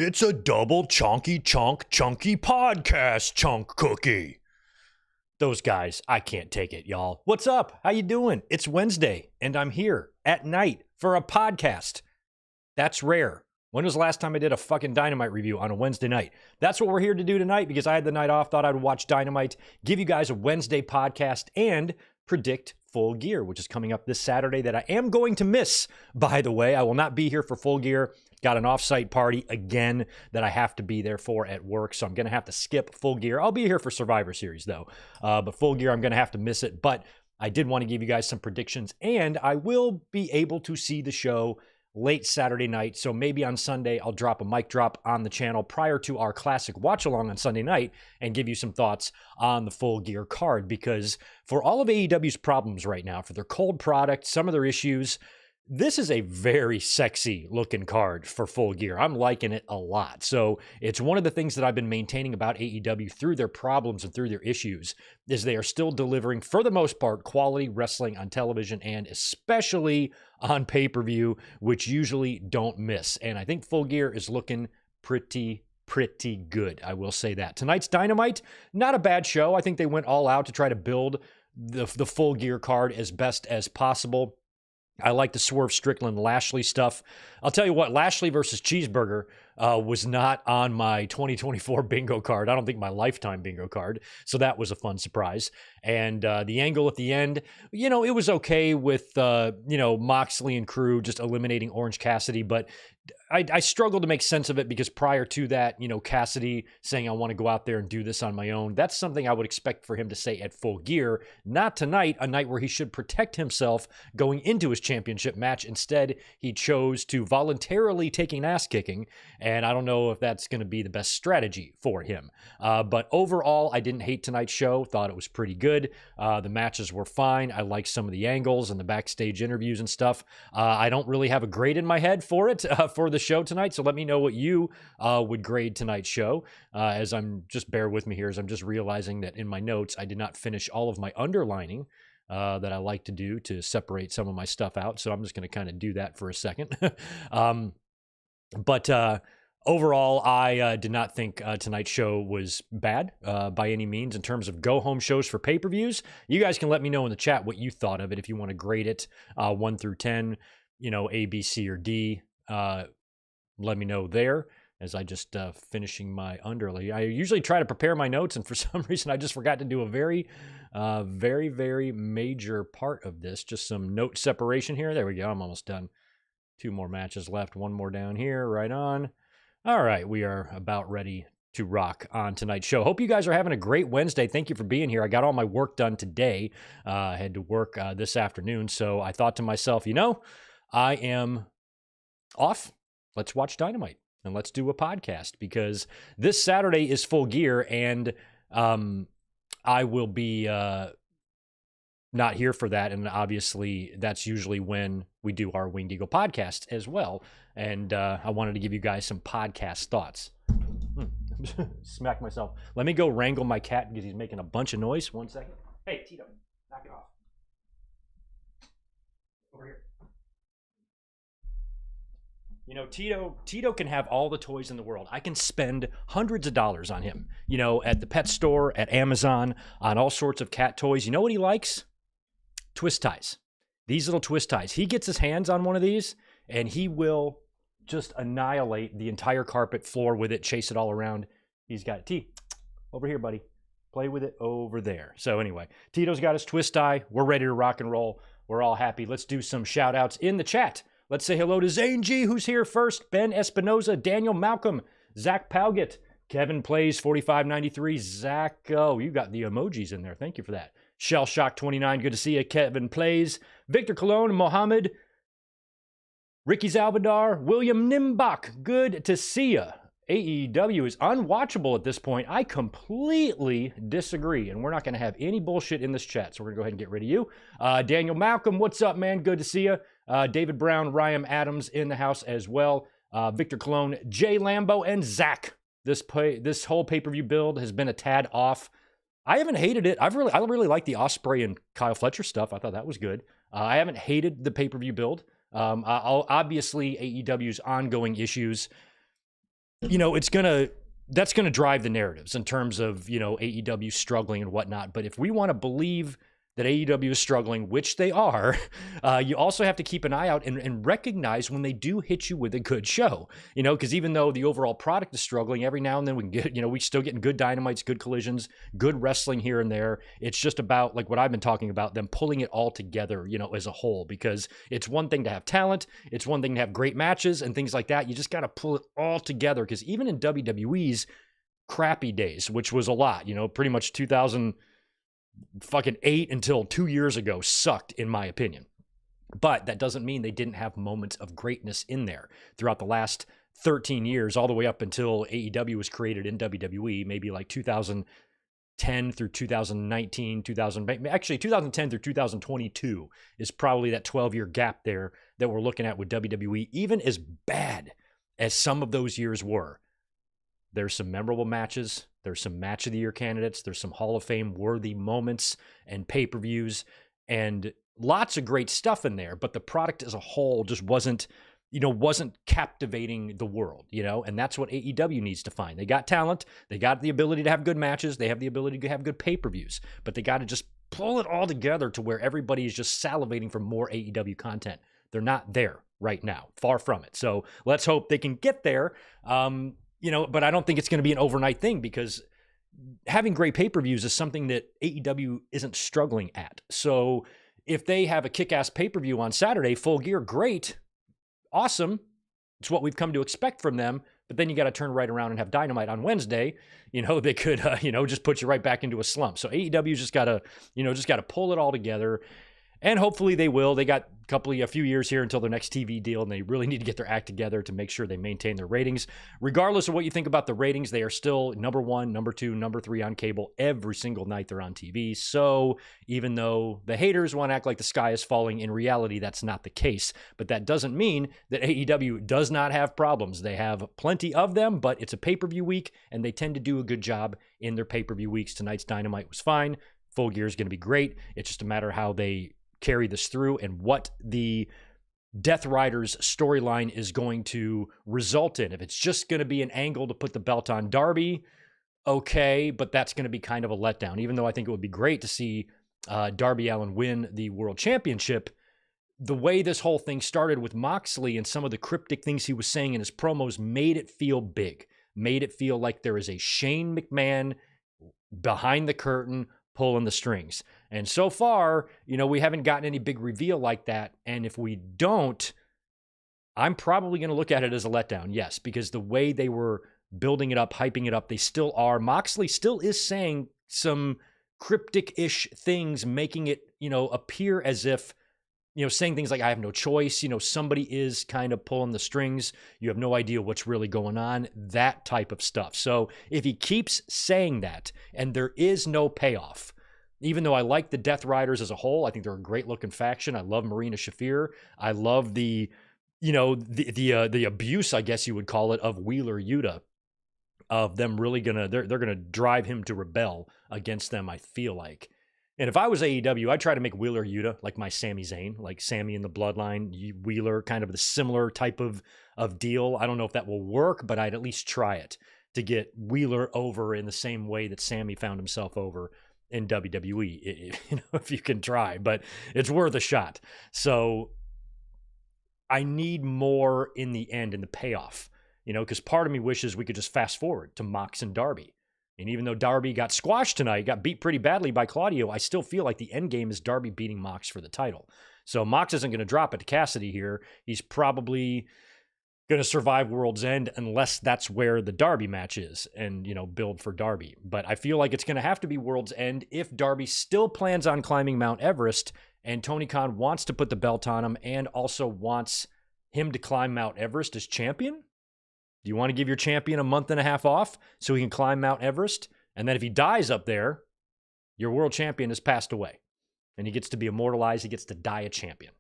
It's a double chunky podcast chunk cookie. Those guys, I can't take it, y'all. What's up? How you doing? It's Wednesday, and I'm here at night for a podcast. That's rare. When was the last time I did a fucking Dynamite review on a Wednesday night? That's what we're here to do tonight because I had the night off, thought I'd watch Dynamite, give you guys a Wednesday podcast, and predict Full Gear, which is coming up this Saturday that I am going to miss, by the way. I will not be here for Full Gear. Got an off-site party again that I have to be there for at work, so I'm going to have to skip Full Gear. I'll be here for Survivor Series, though. But Full Gear, I'm going to have to miss it. But I did want to give you guys some predictions, and I will be able to see the show late Saturday night. So maybe on Sunday, I'll drop a mic drop on the channel prior to our classic watch-along on Sunday night and give you some thoughts on the Full Gear card. Because for all of AEW's problems right now, for their cold product, some of their issues, this is a very sexy looking card for Full Gear. I'm liking it a lot. So it's one of the things that I've been maintaining about AEW through their problems and through their issues is they are still delivering, for the most part, quality wrestling on television and especially on pay-per-view, which usually don't miss. And I think Full Gear is looking pretty good. I will say that. Tonight's Dynamite, not a bad show. I think they went all out to try to build the Full Gear card as best as possible. I like the Swerve Strickland Lashley stuff. I'll tell you what, Lashley versus Cheeseburger was not on my 2024 bingo card. I don't think my lifetime bingo card. So that was a fun surprise. And the angle at the end, it was okay with, Moxley and crew just eliminating Orange Cassidy. But I struggled to make sense of it because prior to that, Cassidy saying, I want to go out there and do this on my own. That's something I would expect for him to say at Full Gear. Not tonight, a night where he should protect himself going into his championship match. Instead, he chose to voluntarily take an ass kicking. And I don't know if that's going to be the best strategy for him. But overall, I didn't hate tonight's show. Thought it was pretty good. The matches were fine. I liked some of the angles and the backstage interviews and stuff. I don't really have a grade in my head for it, for the show tonight. So let me know what you would grade tonight's show. As I'm just, bear with me here, as I'm just realizing that in my notes, I did not finish all of my underlining that I like to do to separate some of my stuff out. So I'm just going to kind of do that for a second. But overall, I did not think tonight's show was bad by any means in terms of go-home shows for pay-per-views. You guys can let me know in the chat what you thought of it. If you want to grade it 1 through 10, A, B, C, or D, let me know there as I just finishing my underlay. I usually try to prepare my notes, and for some reason I just forgot to do a very major part of this. Just some note separation here. There we go. I'm almost done. 2 more matches left. 1 more down here. Right on. All right. We are about ready to rock on tonight's show. Hope you guys are having a great Wednesday. Thank you for being here. I got all my work done today. I had to work this afternoon. So I thought to myself, I am off. Let's watch Dynamite and let's do a podcast because this Saturday is Full Gear and I will be not here for that. And obviously that's usually when we do our Winged Eagle podcast as well. And I wanted to give you guys some podcast thoughts. Smack myself. Let me go wrangle my cat because he's making a bunch of noise. 1 second. Hey, Tito, knock it off. Over here. Tito can have all the toys in the world. I can spend hundreds of dollars on him, at the pet store, at Amazon, on all sorts of cat toys. You know what he likes? Twist ties. These little twist ties. He gets his hands on one of these, and he will just annihilate the entire carpet floor with it, chase it all around. He's got it. T, over here, buddy. Play with it over there. So anyway, Tito's got his twist tie. We're ready to rock and roll. We're all happy. Let's do some shout outs in the chat. Let's say hello to Zane G, who's here first, Ben Espinoza, Daniel Malcolm, Zach Palgett, Kevin Plays 4593, Zach, oh, you got the emojis in there. Thank you for that. Shell Shock 29, good to see you. Kevin Plays, Victor Cologne, Mohammed, Ricky Zalbadar, William Nimbach, good to see you. AEW is unwatchable at this point. I completely disagree, and we're not going to have any bullshit in this chat, so we're going to go ahead and get rid of you. Daniel Malcolm, what's up, man? Good to see you. David Brown, Ryan Adams in the house as well. Victor Cologne, Jay Lambo, and Zach. This whole pay-per-view build has been a tad off. I haven't hated it. I really like the Ospreay and Kyle Fletcher stuff. I thought that was good. I haven't hated the pay-per-view build. Obviously, AEW's ongoing issues that's gonna drive the narratives in terms of AEW struggling and whatnot. But if we want to believe that AEW is struggling, which they are, you also have to keep an eye out and recognize when they do hit you with a good show. Because even though the overall product is struggling, every now and then we can get, we still getting good dynamites, good collisions, good wrestling here and there. It's just about, like what I've been talking about, them pulling it all together, as a whole, because it's one thing to have talent, it's one thing to have great matches and things like that. You just got to pull it all together, because even in WWE's crappy days, which was a lot, pretty much 2008 until 2 years ago sucked, in my opinion. But that doesn't mean they didn't have moments of greatness in there throughout the last 13 years, all the way up until AEW was created in WWE, maybe like 2010 through 2019, 2010 through 2022 is probably that 12-year gap there that we're looking at with WWE. Even as bad as some of those years were, there's some memorable matches. There's some match of the year candidates. There's some Hall of Fame worthy moments and pay-per-views and lots of great stuff in there. But the product as a whole just wasn't captivating the world, and that's what AEW needs to find. They got talent. They got the ability to have good matches. They have the ability to have good pay-per-views, but they got to just pull it all together to where everybody is just salivating for more AEW content. They're not there right now, far from it. So let's hope they can get there. But I don't think it's going to be an overnight thing, because having great pay-per-views is something that AEW isn't struggling at. So if they have a kick-ass pay-per-view on Saturday, Full Gear, great, awesome. It's what we've come to expect from them. But then you got to turn right around and have Dynamite on Wednesday. They could, just put you right back into a slump. So AEW's just got to pull it all together. And hopefully they will. They got a few years here until their next TV deal, and they really need to get their act together to make sure they maintain their ratings. Regardless of what you think about the ratings, they are still number 1, number 2, number 3 on cable every single night they're on TV. So even though the haters want to act like the sky is falling, in reality, that's not the case. But that doesn't mean that AEW does not have problems. They have plenty of them, but it's a pay-per-view week, and they tend to do a good job in their pay-per-view weeks. Tonight's Dynamite was fine. Full Gear is going to be great. It's just a matter how they carry this through and what the Death Riders storyline is going to result in. If it's just going to be an angle to put the belt on Darby, okay, but that's going to be kind of a letdown. Even though I think it would be great to see Darby Allin win the World Championship, the way this whole thing started with Moxley and some of the cryptic things he was saying in his promos made it feel big, made it feel like there is a Shane McMahon behind the curtain pulling the strings. And so far, we haven't gotten any big reveal like that. And if we don't, I'm probably going to look at it as a letdown. Yes, because the way they were building it up, hyping it up, they still are. Moxley still is saying some cryptic-ish things, making it, appear as if, saying things like, I have no choice. Somebody is kind of pulling the strings. You have no idea what's really going on, that type of stuff. So if he keeps saying that and there is no payoff, even though I like the Death Riders as a whole, I think they're a great looking faction. I love Marina Shafir. I love the abuse, I guess you would call it, of Wheeler Yuta, of them really they're gonna drive him to rebel against them, I feel like. And if I was AEW, I'd try to make Wheeler Yuta like my Sami Zayn, like Sami in the Bloodline, Wheeler, kind of the similar type of deal. I don't know if that will work, but I'd at least try it to get Wheeler over in the same way that Sami found himself over in WWE, if you can try, but it's worth a shot. So I need more in the end, in the payoff, because part of me wishes we could just fast forward to Mox and Darby. And even though Darby got squashed tonight, got beat pretty badly by Claudio, I still feel like the end game is Darby beating Mox for the title. So Mox isn't going to drop it to Cassidy here. He's probably going to survive World's End unless that's where the Darby match is and, build for Darby. But I feel like it's going to have to be World's End if Darby still plans on climbing Mount Everest and Tony Khan wants to put the belt on him and also wants him to climb Mount Everest as champion. Do you want to give your champion a month and a half off so he can climb Mount Everest? And then if he dies up there, your world champion has passed away and he gets to be immortalized. He gets to die a champion.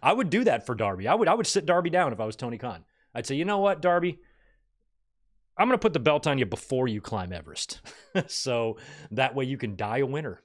I would do that for Darby. I would sit Darby down if I was Tony Khan. I'd say, you know what, Darby? I'm going to put the belt on you before you climb Everest. So that way you can die a winner,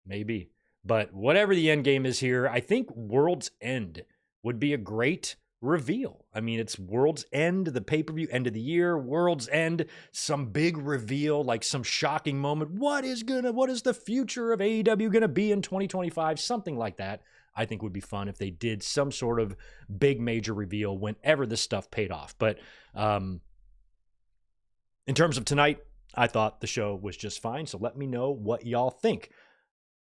maybe. But whatever the end game is here, I think World's End would be a great reveal. I mean, it's World's End, the pay-per-view, end of the year, World's End, some big reveal, like some shocking moment. What is the future of AEW gonna be in 2025? Something like that, I think would be fun if they did some sort of big major reveal whenever this stuff paid off. But in terms of tonight, I thought the show was just fine. So let me know what y'all think.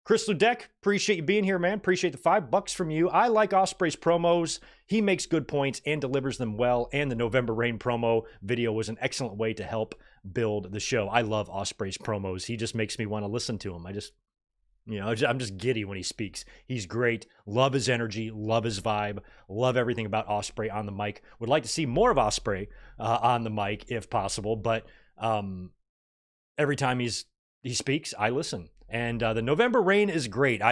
Chris Ludek, appreciate you being here, man. Appreciate the $5 from you. I like Ospreay's promos. He makes good points and delivers them well. And the November Rain promo video was an excellent way to help build the show. I love Ospreay's promos. He just makes me want to listen to him. I'm just giddy when he speaks. He's great. Love his energy. Love his vibe. Love everything about Ospreay on the mic. Would like to see more of Ospreay on the mic if possible. But every time he speaks, I listen. And the November Rain is great.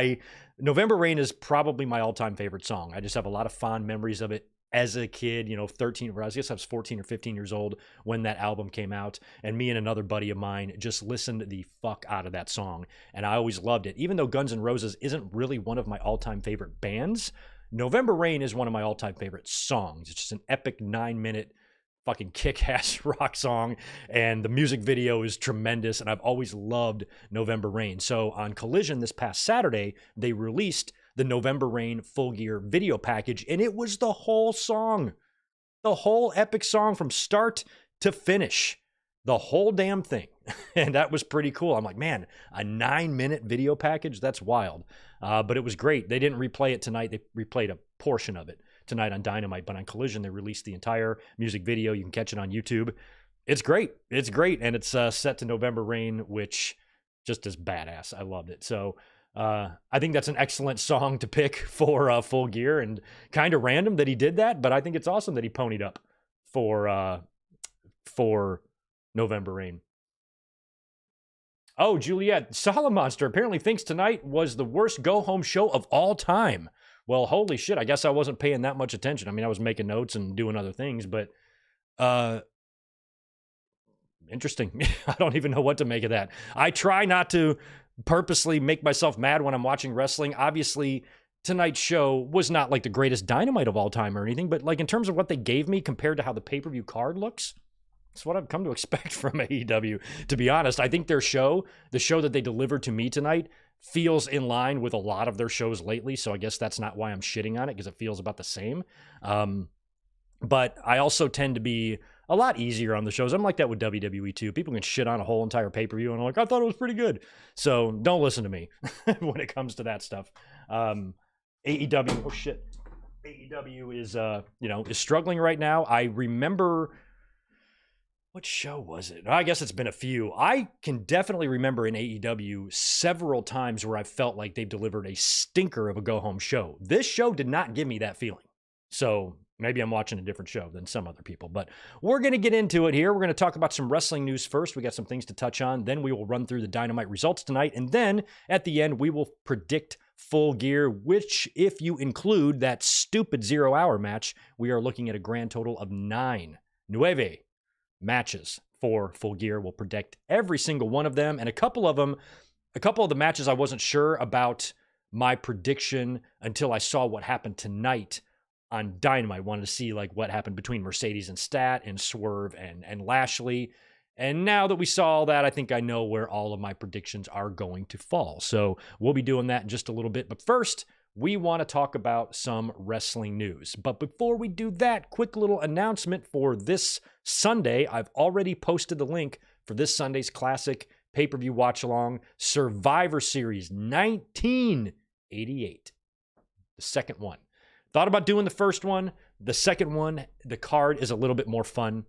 November Rain is probably my all-time favorite song. I just have a lot of fond memories of it as a kid, 13, I guess I was 14 or 15 years old when that album came out. And me and another buddy of mine just listened the fuck out of that song. And I always loved it. Even though Guns N' Roses isn't really one of my all-time favorite bands, November Rain is one of my all-time favorite songs. It's just an epic 9-minute fucking kick-ass rock song, and the music video is tremendous, and I've always loved November Rain. So on Collision this past Saturday, they released the November Rain Full Gear video package, and it was the whole song. The whole epic song from start to finish. The whole damn thing. And that was pretty cool. I'm like, man, a 9-minute video package? That's wild. But it was great. They didn't replay it tonight. They replayed a portion of it tonight on Dynamite, but on Collision, they released the entire music video. You can catch it on YouTube. It's great. It's great. And it's set to November Rain, which just is badass. I loved it. So I think that's an excellent song to pick for Full Gear, and kind of random that he did that, but I think it's awesome that he ponied up for November Rain. Oh, Juliet, Salamonster apparently thinks tonight was the worst go-home show of all time. Well, holy shit, I guess I wasn't paying that much attention. I mean, I was making notes and doing other things, but interesting. I don't even know what to make of that. I try not to purposely make myself mad when I'm watching wrestling. Obviously, tonight's show was not like the greatest Dynamite of all time or anything, but like in terms of what they gave me compared to how the pay-per-view card looks, it's what I've come to expect from AEW, to be honest. I think their show, the show that they delivered to me tonight, feels in line with a lot of their shows lately, so I guess that's not why I'm shitting on it, because it feels about the same. But I also tend to be a lot easier on the shows. I'm like that with WWE too. People can shit on a whole entire pay-per-view, and I'm like, I thought it was pretty good. So don't listen to me when it comes to that stuff. AEW, oh shit. AEW is struggling right now. I remember, what show was it? I guess it's been a few. I can definitely remember in AEW several times where I felt like they've delivered a stinker of a go-home show. This show did not give me that feeling. So maybe I'm watching a different show than some other people. But we're going to get into it here. We're going to talk about some wrestling news first. We got some things to touch on. Then we will run through the Dynamite results tonight. And then at the end, we will predict Full Gear, which, if you include that stupid 0-hour match, we are looking at a grand total of 9 matches for Full Gear. We'll predict every single one of them, and a couple of the matches I wasn't sure about my prediction until I saw what happened tonight on Dynamite. I wanted to see like what happened between Mercedes and Stat and Swerve and Lashley. And now that we saw all that, I think I know where all of my predictions are going to fall. So we'll be doing that in just a little bit. But first, we want to talk about some wrestling news. But before we do that, quick little announcement for this Sunday. I've already posted the link for this Sunday's classic pay-per-view watch-along, Survivor Series 1988. The second one. Thought about doing the first one. The second one, the card is a little bit more fun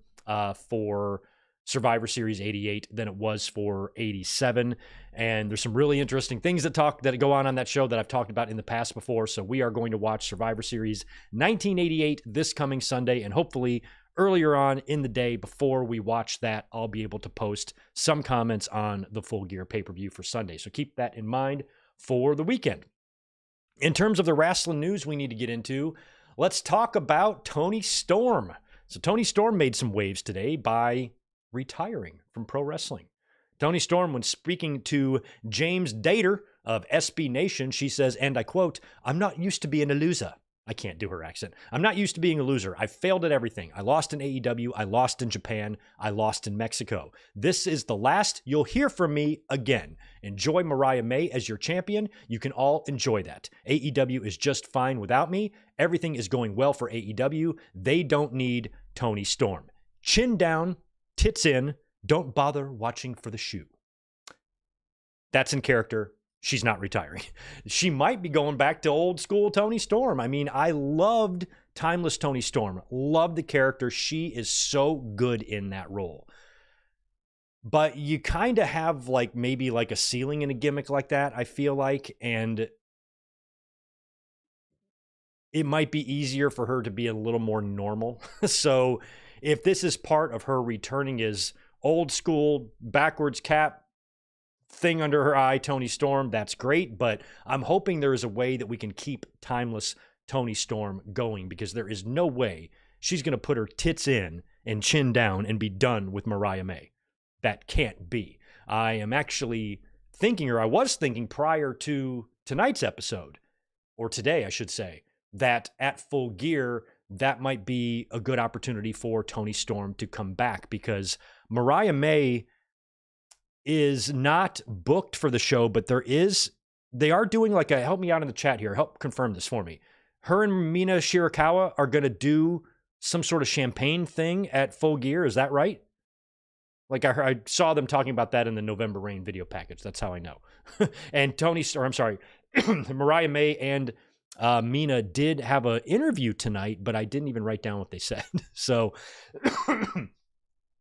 for Survivor Series 88 than it was for 87. And there's some really interesting things that go on that show that I've talked about in the past before. So we are going to watch Survivor Series 1988 this coming Sunday, and hopefully earlier on in the day before we watch that, I'll be able to post some comments on the Full Gear pay-per-view for Sunday. So keep that in mind for the weekend. In terms of the wrestling news we need to get into, let's talk about Toni Storm. So Toni Storm made some waves today by retiring from pro wrestling. Toni Storm, when speaking to James Dater of SB Nation, she says, and I quote, "I'm not used to being a loser. I can't do her accent. I'm not used to being a loser. I failed at everything. I lost in AEW. I lost in Japan. I lost in Mexico. This is the last you'll hear from me again. Enjoy Mariah May as your champion. You can all enjoy that. AEW is just fine without me. Everything is going well for AEW. They don't need Toni Storm. Chin down, tits in. Don't bother watching for the shoe. That's in character. She's not retiring. She might be going back to old school Toni Storm. I mean, I loved Timeless Toni Storm. Loved the character. She is so good in that role. But you kind of have like maybe like a ceiling in a gimmick like that, I feel like. And it might be easier for her to be a little more normal. So if this is part of her returning as old school, backwards cap, thing under her eye, Toni Storm, that's great, but I'm hoping there is a way that we can keep Timeless Toni Storm going, because there is no way she's going to put her tits in and chin down and be done with Mariah May. That can't be. I am actually thinking, or I was thinking prior to tonight's episode, or today I should say, that at Full Gear, that might be a good opportunity for Toni Storm to come back, because Mariah May is not booked for the show, but they are doing like a, help me out in the chat here, help confirm this for me. Her and Mina Shirakawa are going to do some sort of champagne thing at Full Gear. Is that right? Like I saw them talking about that in the November Rain video package. That's how I know. And Mariah May and Mina did have an interview tonight, but I didn't even write down what they said. So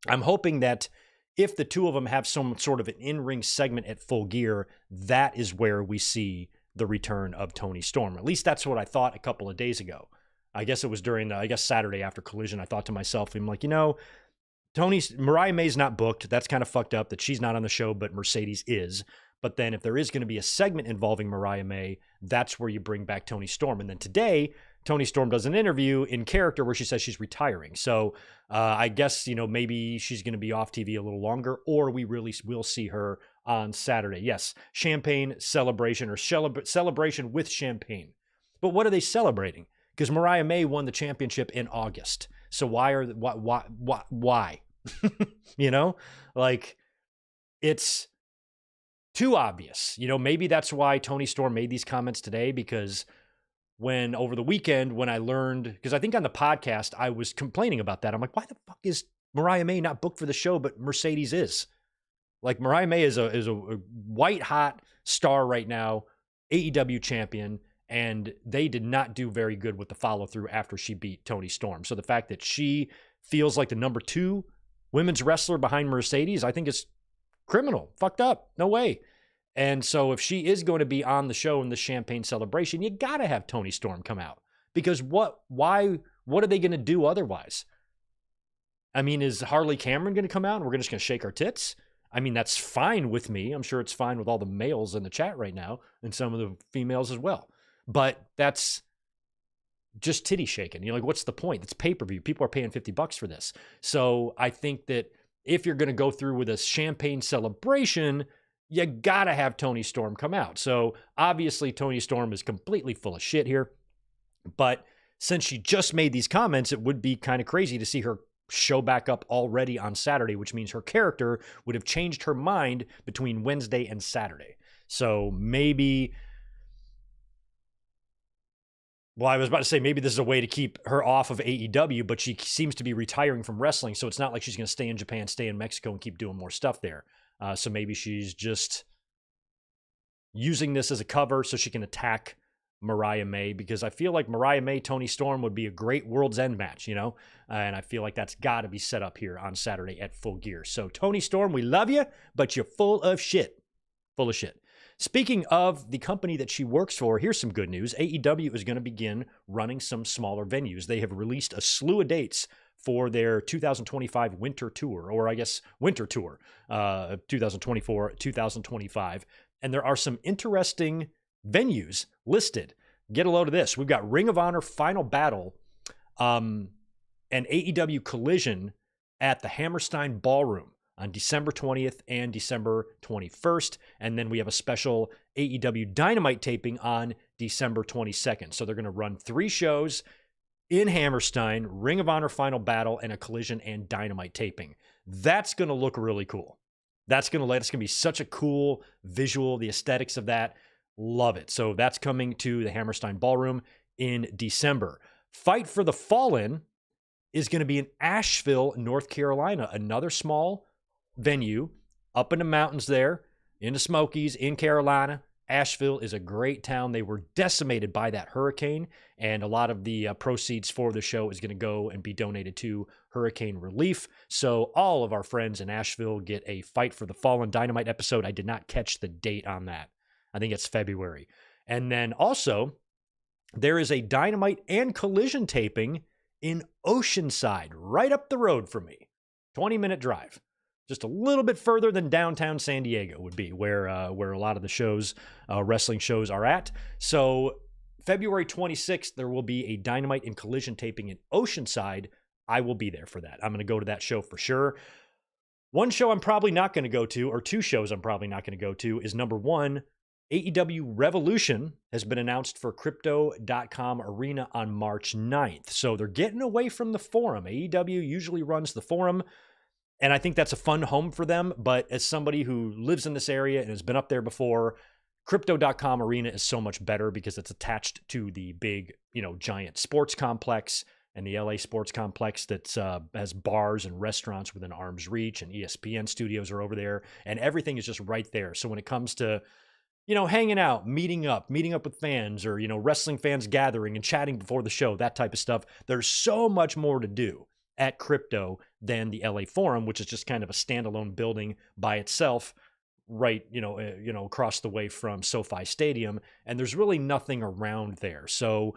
I'm hoping that if the two of them have some sort of an in-ring segment at Full Gear, that is where we see the return of Toni Storm. At least that's what I thought a couple of days ago. I guess it was during, Saturday after Collision. I thought to myself, I'm like, Mariah May's not booked. That's kind of fucked up that she's not on the show, but Mercedes is. But then if there is going to be a segment involving Mariah May, that's where you bring back Toni Storm. And then today, Toni Storm does an interview in character where she says she's retiring. So I guess, maybe she's going to be off TV a little longer, or we really will see her on Saturday. Yes, champagne celebration, or celebration with champagne. But what are they celebrating? Because Mariah May won the championship in August. So why? Like, it's too obvious. Maybe that's why Toni Storm made these comments today, because over the weekend, when I learned, because I think on the podcast, I was complaining about that. I'm like, why the fuck is Mariah May not booked for the show, but Mercedes is? Like, Mariah May is a white hot star right now, AEW champion, and they did not do very good with the follow through after she beat Toni Storm. So the fact that she feels like the number 2 women's wrestler behind Mercedes, I think is criminal, fucked up, no way. And so if she is going to be on the show in the champagne celebration, you got to have Toni Storm come out, because what are they going to do otherwise? I mean, is Harley Cameron going to come out and we're just going to shake our tits? I mean, that's fine with me. I'm sure it's fine with all the males in the chat right now and some of the females as well. But that's just titty shaking. Like, what's the point? It's pay-per-view. People are paying $50 for this. So I think that if you're going to go through with a champagne celebration, you got to have Toni Storm come out. So obviously Toni Storm is completely full of shit here. But since she just made these comments, it would be kind of crazy to see her show back up already on Saturday, which means her character would have changed her mind between Wednesday and Saturday. So maybe, well, I was about to say maybe this is a way to keep her off of AEW, but she seems to be retiring from wrestling. So it's not like she's going to stay in Japan, stay in Mexico, and keep doing more stuff there. So maybe she's just using this as a cover so she can attack Mariah May, because I feel like Mariah May, Toni Storm would be a great World's End match, and I feel like that's got to be set up here on Saturday at Full Gear. So Toni Storm, we love you, but you're full of shit. Full of shit. Speaking of the company that she works for, here's some good news. AEW is going to begin running some smaller venues. They have released a slew of dates for their 2025 winter tour, or I guess winter tour, 2024, 2025. And there are some interesting venues listed. Get a load of this. We've got Ring of Honor Final Battle and AEW Collision at the Hammerstein Ballroom on December 20th and December 21st. And then we have a special AEW Dynamite taping on December 22nd. So they're going to run 3 shows in Hammerstein, Ring of Honor Final Battle, and a Collision and Dynamite taping. That's going to look really cool. It's going to be such a cool visual, the aesthetics of that. Love it. So that's coming to the Hammerstein Ballroom in December. Fight for the Fallen is going to be in Asheville, North Carolina, another small venue up in the mountains there, in the Smokies, in Carolina. Asheville is a great town. They were decimated by that hurricane, and a lot of the proceeds for the show is going to go and be donated to hurricane relief. So all of our friends in Asheville get a Fight for the Fallen Dynamite episode. I did not catch the date on that. I think it's February. And then also, there is a Dynamite and Collision taping in Oceanside, right up the road from me. 20-minute drive. Just a little bit further than downtown San Diego would be where a lot of the shows, wrestling shows are at. So February 26th, there will be a Dynamite and Collision taping in Oceanside. I will be there for that. I'm going to go to that show for sure. One show I'm probably not going to go to, or 2 shows I'm probably not going to go to, is number 1, AEW Revolution has been announced for Crypto.com Arena on March 9th. So they're getting away from the Forum. AEW usually runs the Forum, and I think that's a fun home for them. But as somebody who lives in this area and has been up there before, Crypto.com Arena is so much better because it's attached to the big, giant sports complex, and the LA sports complex that has bars and restaurants within arm's reach, and ESPN studios are over there, and everything is just right there. So when it comes to hanging out, meeting up with fans, or, wrestling fans gathering and chatting before the show, that type of stuff, there's so much more to do at Crypto than the LA Forum, which is just kind of a standalone building by itself, right, across the way from SoFi Stadium. And there's really nothing around there. So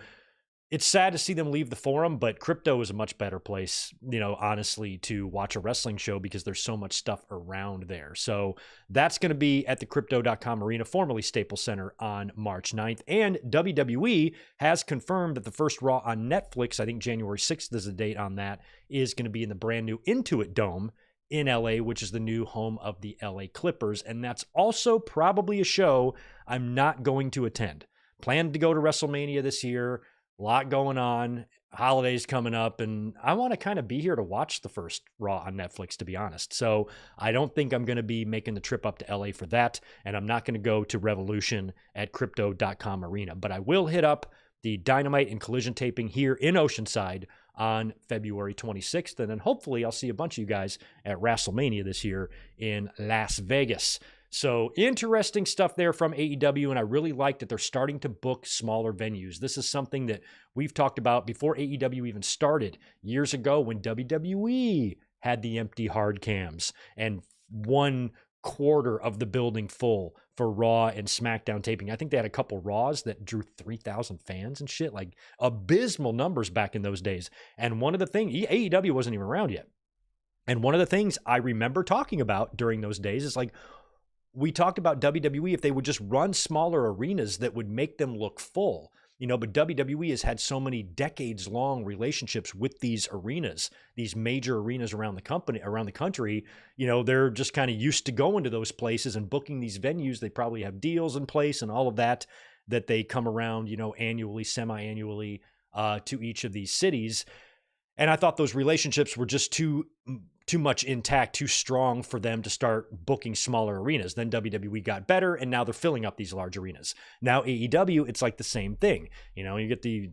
it's sad to see them leave the Forum, but Crypto is a much better place, honestly, to watch a wrestling show because there's so much stuff around there. So that's going to be at the Crypto.com Arena, formerly Staples Center, on March 9th. And WWE has confirmed that the first Raw on Netflix, I think January 6th is the date on that, is going to be in the brand new Intuit Dome in LA, which is the new home of the LA Clippers. And that's also probably a show I'm not going to attend. Planned to go to WrestleMania this year. A lot going on, holidays coming up, and I want to kind of be here to watch the first Raw on Netflix, to be honest. So I don't think I'm going to be making the trip up to LA for that, and I'm not going to go to Revolution at Crypto.com Arena. But I will hit up the Dynamite and Collision taping here in Oceanside on February 26th, and then hopefully I'll see a bunch of you guys at WrestleMania this year in Las Vegas. So interesting stuff there from AEW, and I really like that they're starting to book smaller venues. This is something that we've talked about before AEW even started years ago when WWE had the empty hard cams and 1/4 of the building full for Raw and SmackDown taping. I think they had a couple Raws that drew 3,000 fans and shit, like abysmal numbers back in those days. And one of the things, AEW wasn't even around yet. And one of the things I remember talking about during those days is like, we talked about WWE, if they would just run smaller arenas that would make them look full, but WWE has had so many decades-long relationships with these arenas, these major arenas around the country. They're just kind of used to going to those places and booking these venues. They probably have deals in place and all of that they come around, annually, semi-annually to each of these cities. And I thought those relationships were just too much intact, too strong for them to start booking smaller arenas. Then WWE got better, and now they're filling up these large arenas. Now AEW, it's like the same thing. You get the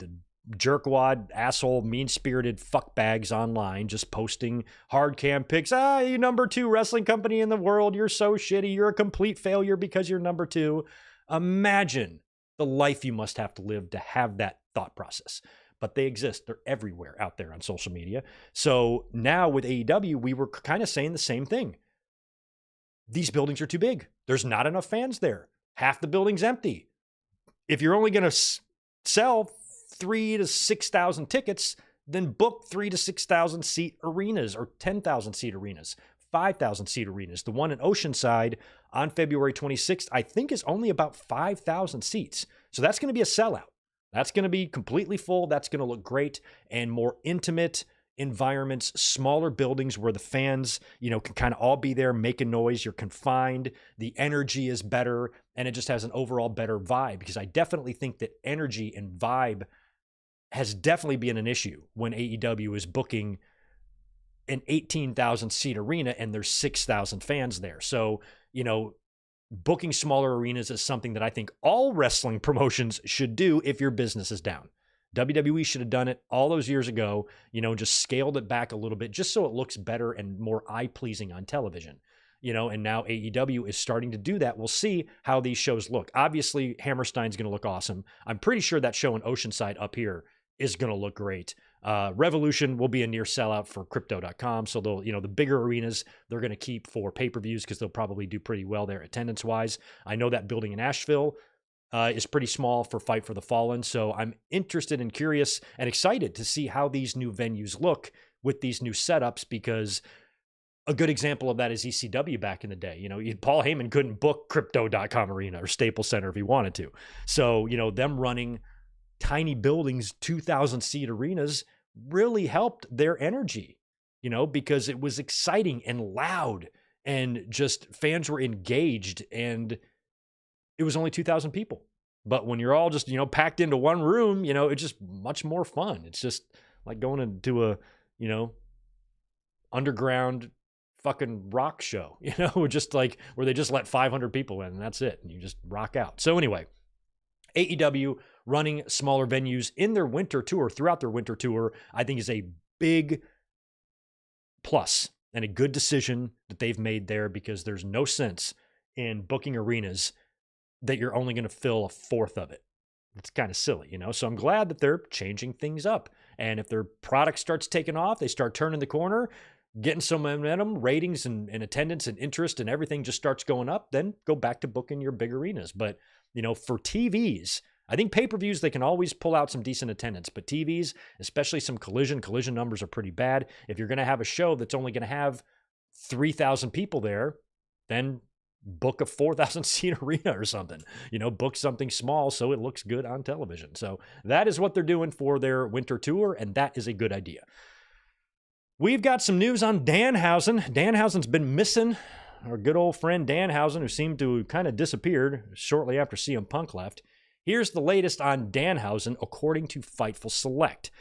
jerkwad, asshole, mean-spirited fuckbags online just posting hard cam pics. You number 2 wrestling company in the world. You're so shitty. You're a complete failure because you're number 2. Imagine the life you must have to live to have that thought process. But they exist. They're everywhere out there on social media. So now with AEW, we were kind of saying the same thing. These buildings are too big. There's not enough fans there. Half the building's empty. If you're only going to sell 3,000 to 6,000 tickets, then book 3,000 to 6,000 seat arenas, or 10,000 seat arenas, 5,000 seat arenas. The one in Oceanside on February 26th, I think, is only about 5,000 seats. So that's going to be a sellout. That's going to be completely full. That's going to look great and more intimate environments, smaller buildings where the fans, can kind of all be there making noise. You're confined. The energy is better, and it just has an overall better vibe, because I definitely think that energy and vibe has definitely been an issue when AEW is booking an 18,000 seat arena and there's 6,000 fans there. So, booking smaller arenas is something that I think all wrestling promotions should do if your business is down. WWE should have done it all those years ago, just scaled it back a little bit just so it looks better and more eye-pleasing on television. And now AEW is starting to do that. We'll see how these shows look. Obviously, Hammerstein's going to look awesome. I'm pretty sure that show in Oceanside up here is going to look great. Revolution will be a near sellout for Crypto.com. So they'll, the bigger arenas, they're going to keep for pay-per-views because they'll probably do pretty well there attendance-wise. I know that building in Asheville is pretty small for Fight for the Fallen. So I'm interested and curious and excited to see how these new venues look with these new setups, because a good example of that is ECW back in the day. Paul Heyman couldn't book Crypto.com Arena or Staples Center if he wanted to. So, them running tiny buildings, 2,000 seat arenas really helped their energy, because it was exciting and loud and just fans were engaged, and it was only 2,000 people. But when you're all just, packed into one room, it's just much more fun. It's just like going into a, underground fucking rock show, just like where they just let 500 people in and that's it. And you just rock out. So anyway, AEW running smaller venues in their winter tour, throughout their winter tour, I think is a big plus and a good decision that they've made there, because there's no sense in booking arenas that you're only going to fill a fourth of it. It's kind of silly, So I'm glad that they're changing things up. And if their product starts taking off, they start turning the corner, getting some momentum, ratings and attendance and interest and everything just starts going up, then go back to booking your big arenas. But, for TVs, I think pay-per-views, they can always pull out some decent attendance, but TVs, especially some collision numbers are pretty bad. If you're going to have a show that's only going to have 3,000 people there, then book a 4,000 seat arena or something, book something small so it looks good on television. So that is what they're doing for their winter tour, and that is a good idea. We've got some news on Danhausen. Danhausen's been missing. Our good old friend Danhausen, who seemed to kind of disappeared shortly after CM Punk left. Here's the latest on Danhausen, according to Fightful Select.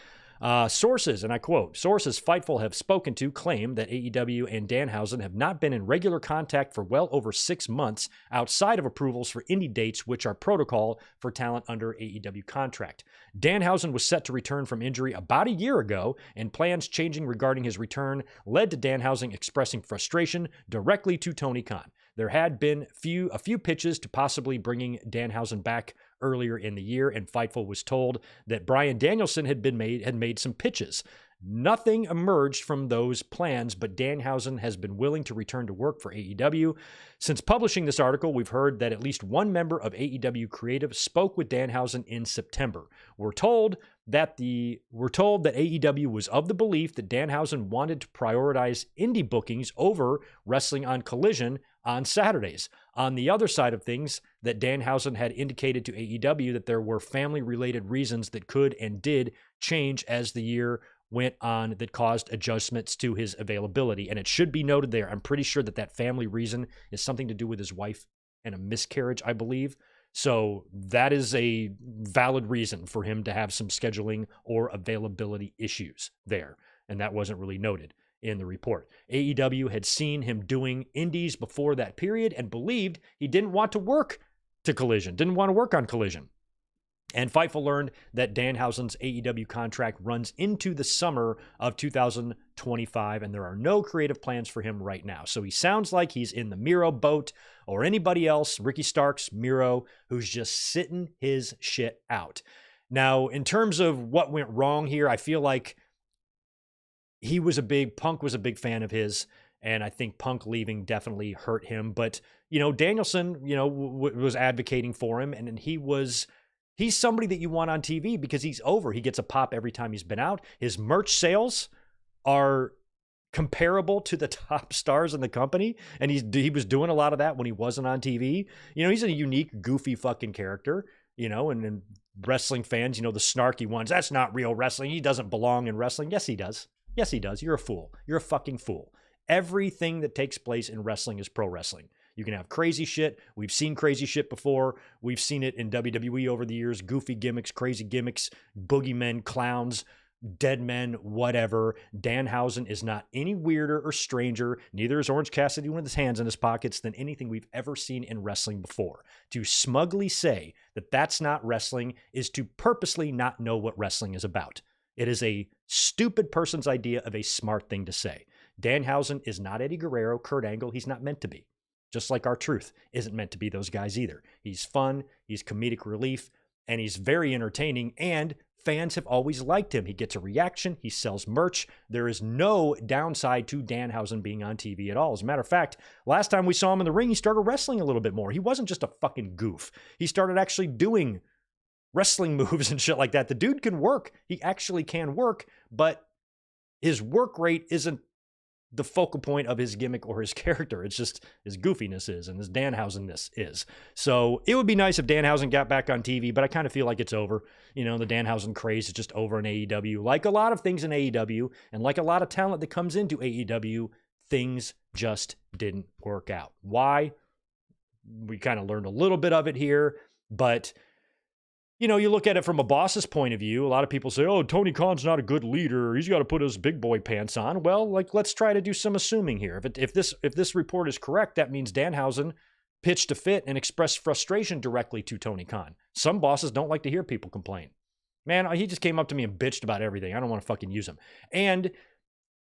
Sources, and I quote, sources Fightful have spoken to claim that AEW and Danhausen have not been in regular contact for well over 6 months outside of approvals for indie dates, which are protocol for talent under AEW contract. Danhausen was set to return from injury about a year ago, and plans changing regarding his return led to Danhausen expressing frustration directly to Tony Khan. There had been a few pitches to possibly bringing Danhausen back earlier in the year, and Fightful was told that Bryan Danielson had made some pitches. Nothing emerged from those plans, but Danhausen has been willing to return to work for AEW. Since publishing this article, we've heard that at least one member of AEW Creative spoke with Danhausen in September. We're told that AEW was of the belief that Danhausen wanted to prioritize indie bookings over wrestling on Collision on Saturdays. On the other side of things, that Danhausen had indicated to AEW that there were family-related reasons that could and did change as the year went on that caused adjustments to his availability. And it should be noted there, I'm pretty sure that family reason is something to do with his wife and a miscarriage, I believe. So that is a valid reason for him to have some scheduling or availability issues there. And that wasn't really noted in the report. AEW had seen him doing indies before that period and believed he didn't want to work on Collision. And Fightful learned that Danhausen's AEW contract runs into the summer of 2025, and there are no creative plans for him right now. So he sounds like he's in the Miro boat, or anybody else, Ricky Starks, Miro, who's just sitting his shit out. Now, in terms of what went wrong here, I feel like Punk was a big fan of his, and I think Punk leaving definitely hurt him. But, Danielson, was advocating for him, and he's somebody that you want on TV because he's over. He gets a pop every time he's been out. His merch sales are comparable to the top stars in the company, and he was doing a lot of that when he wasn't on TV. He's a unique, goofy fucking character, and wrestling fans, the snarky ones, that's not real wrestling. He doesn't belong in wrestling. Yes, he does. Yes, he does. You're a fool. You're a fucking fool. Everything that takes place in wrestling is pro wrestling. You can have crazy shit. We've seen crazy shit before. We've seen it in WWE over the years. Goofy gimmicks, crazy gimmicks, boogeymen, clowns, dead men, whatever. Danhausen is not any weirder or stranger, neither is Orange Cassidy with his hands in his pockets, than anything we've ever seen in wrestling before. To smugly say that that's not wrestling is to purposely not know what wrestling is about. It is a stupid person's idea of a smart thing to say. Danhausen is not Eddie Guerrero, Kurt Angle. He's not meant to be. Just like R-Truth isn't meant to be those guys either. He's fun, he's comedic relief, and he's very entertaining, and fans have always liked him. He gets a reaction, he sells merch. There is no downside to Danhausen being on TV at all. As a matter of fact, last time we saw him in the ring, he started wrestling a little bit more. He wasn't just a fucking goof. He started actually doing wrestling moves and shit like that. The dude can work. He actually can work, but his work rate isn't the focal point of his gimmick or his character. It's just his goofiness is, and his Danhausen-ness is. So it would be nice if Danhausen got back on TV, but I kind of feel like it's over. You know, the Danhausen craze is just over in AEW. Like a lot of things in AEW, and like a lot of talent that comes into AEW, things just didn't work out. Why? We kind of learned a little bit of it here, but you know, you look at it from a boss's point of view. A lot of people say, oh, Tony Khan's not a good leader. He's got to put his big boy pants on. Well, like, let's try to do some assuming here. If this report is correct, that means Danhausen pitched a fit and expressed frustration directly to Tony Khan. Some bosses don't like to hear people complain. Man, he just came up to me and bitched about everything. I don't want to fucking use him. And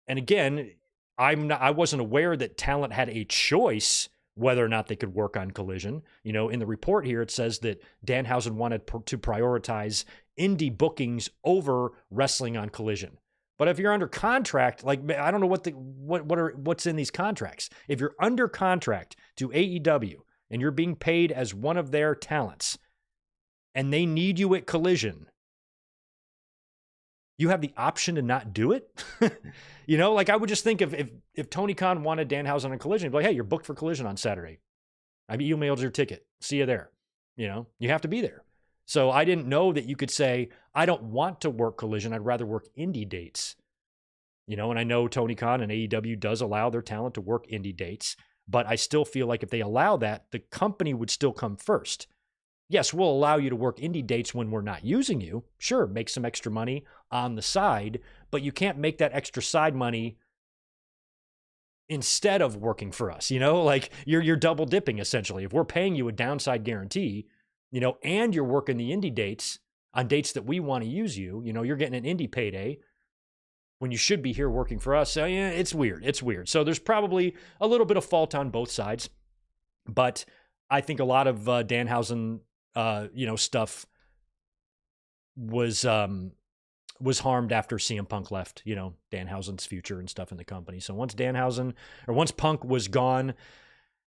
again, I wasn't aware that talent had a choice whether or not they could work on Collision. You know, in the report here, it says that Danhausen wanted to prioritize indie bookings over wrestling on Collision. But if you're under contract, like, I don't know what's in these contracts. If you're under contract to AEW and you're being paid as one of their talents and they need you at Collision, you have the option to not do it. You know, like I would just think if Tony Khan wanted Danhausen on Collision, he'd be like, hey, you're booked for Collision on Saturday. I emailed your ticket. See you there. You know, you have to be there. So I didn't know that you could say, I don't want to work Collision. I'd rather work indie dates. You know, and I know Tony Khan and AEW does allow their talent to work indie dates, but I still feel like if they allow that, the company would still come first. Yes, we'll allow you to work indie dates when we're not using you. Sure, make some extra money on the side, but you can't make that extra side money instead of working for us. You know, like you're double dipping essentially. If we're paying you a downside guarantee, you know, and you're working the indie dates on dates that we want to use you, you know, you're getting an indie payday when you should be here working for us. So yeah, it's weird. It's weird. So there's probably a little bit of fault on both sides, but I think a lot of Danhausen stuff was harmed after CM Punk left, you know, Danhausen's future and stuff in the company. So once Punk was gone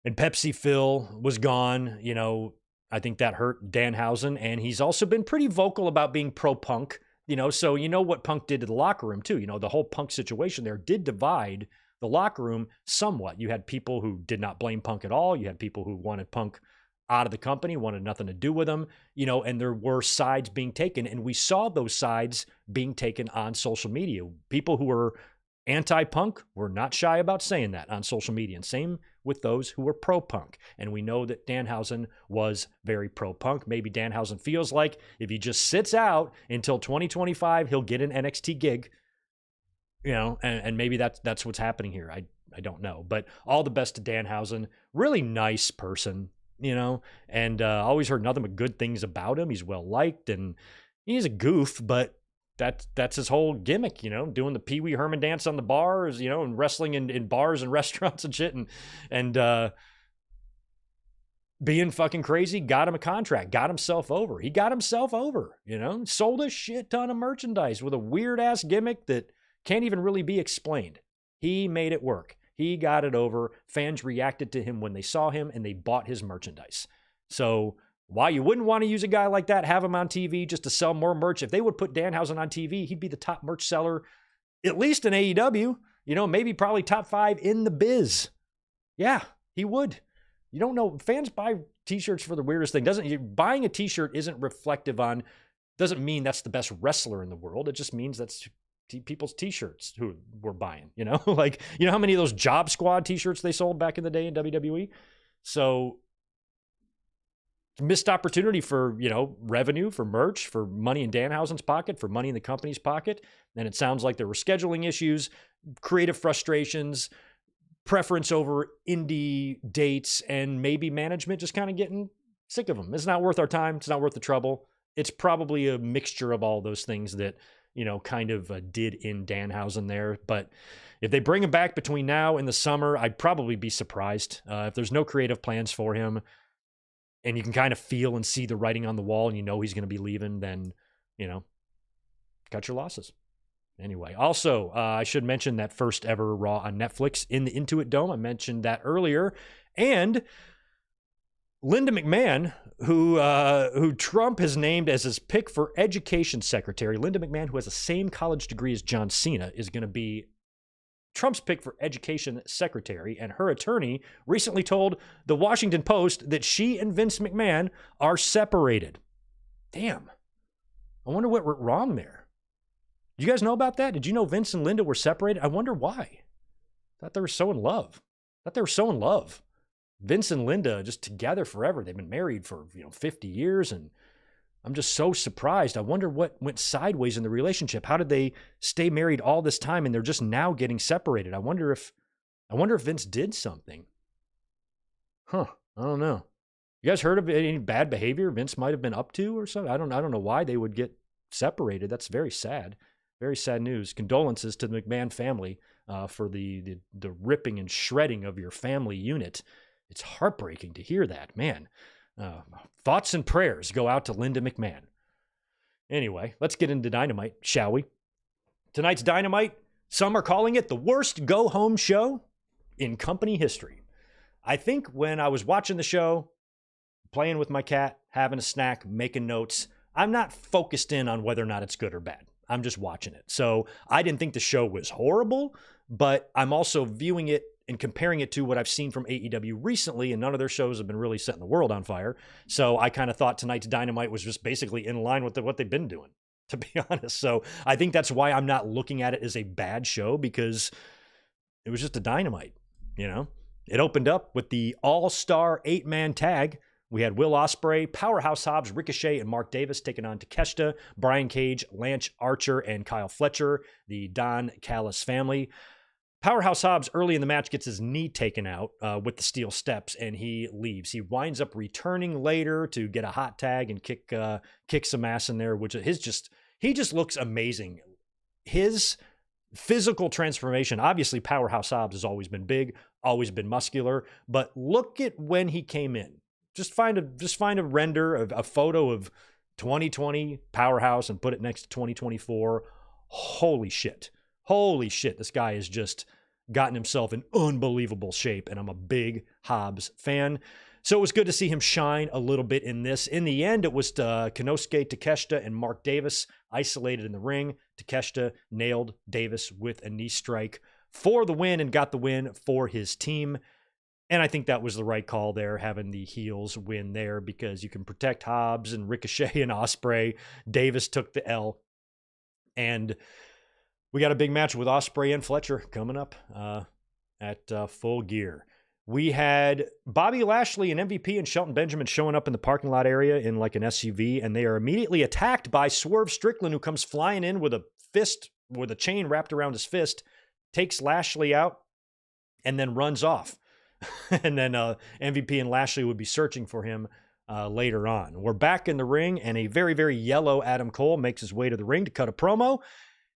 and Pepsi Phil was gone, you know, I think that hurt Danhausen. And he's also been pretty vocal about being pro Punk, you know, so you know what Punk did to the locker room too. You know, the whole Punk situation there did divide the locker room somewhat. You had people who did not blame Punk at all. You had people who wanted Punk out of the company, wanted nothing to do with him, you know, and there were sides being taken, and we saw those sides being taken on social media. People who were anti-Punk were not shy about saying that on social media, and same with those who were pro-Punk. And we know that Danhausen was very pro-Punk. Maybe Danhausen feels like if he just sits out until 2025, he'll get an NXT gig, you know, and maybe that's what's happening here. I don't know, but all the best to Danhausen. Really nice person, you know, and always heard nothing but good things about him. He's well liked and he's a goof, but that's his whole gimmick, you know, doing the Pee Wee Herman dance on the bars, you know, and wrestling in bars and restaurants and shit, and being fucking crazy. Got him a contract, got himself over. He got himself over, you know, sold a shit ton of merchandise with a weird ass gimmick that can't even really be explained. He made it work. He got it over. Fans reacted to him when they saw him, and they bought his merchandise. So why you wouldn't want to use a guy like that, have him on TV just to sell more merch? If they would put Danhausen on TV, he'd be the top merch seller, at least in AEW, you know, maybe probably top 5 in the biz. Yeah, he would. You don't know. Fans buy t-shirts for the weirdest thing. Buying a t-shirt doesn't mean that's the best wrestler in the world. It just means that's people's t-shirts who were buying, like, how many of those Job Squad t-shirts they sold back in the day in WWE? So missed opportunity for, revenue, for merch, for money in Danhausen's pocket, for money in the company's pocket. And it sounds like there were scheduling issues, creative frustrations, preference over indie dates, and maybe management just kind of getting sick of them. It's not worth our time. It's not worth the trouble. It's probably a mixture of all those things that, kind of did in Danhausen there. But if they bring him back between now and the summer, I'd probably be surprised. If there's no creative plans for him and you can kind of feel and see the writing on the wall and he's going to be leaving, then, cut your losses. Anyway, also, I should mention that first ever Raw on Netflix in the Intuit Dome. I mentioned that earlier. And Linda McMahon, who Trump has named as his pick for education secretary, Linda McMahon, who has the same college degree as John Cena, is going to be Trump's pick for education secretary. And her attorney recently told the Washington Post that she and Vince McMahon are separated. Damn. I wonder what went wrong there. Did you guys know about that? Did you know Vince and Linda were separated? I wonder why. I thought they were so in love. Vince and Linda just together forever. They've been married for, 50 years. And I'm just so surprised. I wonder what went sideways in the relationship. How did they stay married all this time and they're just now getting separated? I wonder if Vince did something. I don't know. You guys heard of any bad behavior Vince might have been up to or something? I don't know why they would get separated. That's very sad. Very sad news. Condolences to the McMahon family for the ripping and shredding of your family unit. It's heartbreaking to hear that, man. Thoughts and prayers go out to Linda McMahon. Anyway, let's get into Dynamite, shall we? Tonight's Dynamite, some are calling it the worst go-home show in company history. I think when I was watching the show, playing with my cat, having a snack, making notes, I'm not focused in on whether or not it's good or bad. I'm just watching it. So I didn't think the show was horrible, but I'm also viewing it and comparing it to what I've seen from AEW recently, and none of their shows have been really setting the world on fire. So I kind of thought tonight's Dynamite was just basically in line with what they've been doing, to be honest. So I think that's why I'm not looking at it as a bad show, because it was just a Dynamite, It opened up with the all-star 8-man tag. We had Will Ospreay, Powerhouse Hobbs, Ricochet, and Mark Davis taking on Takeshita, Brian Cage, Lance Archer, and Kyle Fletcher, the Don Callis family. Powerhouse Hobbs early in the match gets his knee taken out with the steel steps, and he leaves. He winds up returning later to get a hot tag and kick some ass in there, which he just looks amazing. His physical transformation, obviously Powerhouse Hobbs has always been big, always been muscular, but look at when he came in. Just find a render of a photo of 2020 Powerhouse and put it next to 2024. Holy shit. This guy has just gotten himself in unbelievable shape, and I'm a big Hobbs fan. So it was good to see him shine a little bit in this. In the end, it was Konosuke Takeshita and Mark Davis isolated in the ring. Takeshita nailed Davis with a knee strike for the win and got the win for his team. And I think that was the right call there, having the heels win there, because you can protect Hobbs and Ricochet and Ospreay. Davis took the L. And we got a big match with Ospreay and Fletcher coming up at Full Gear. We had Bobby Lashley and MVP and Shelton Benjamin showing up in the parking lot area in like an SUV, and they are immediately attacked by Swerve Strickland, who comes flying in with a chain wrapped around his fist, takes Lashley out, and then runs off. And then MVP and Lashley would be searching for him later on. We're back in the ring, and a very, very yellow Adam Cole makes his way to the ring to cut a promo.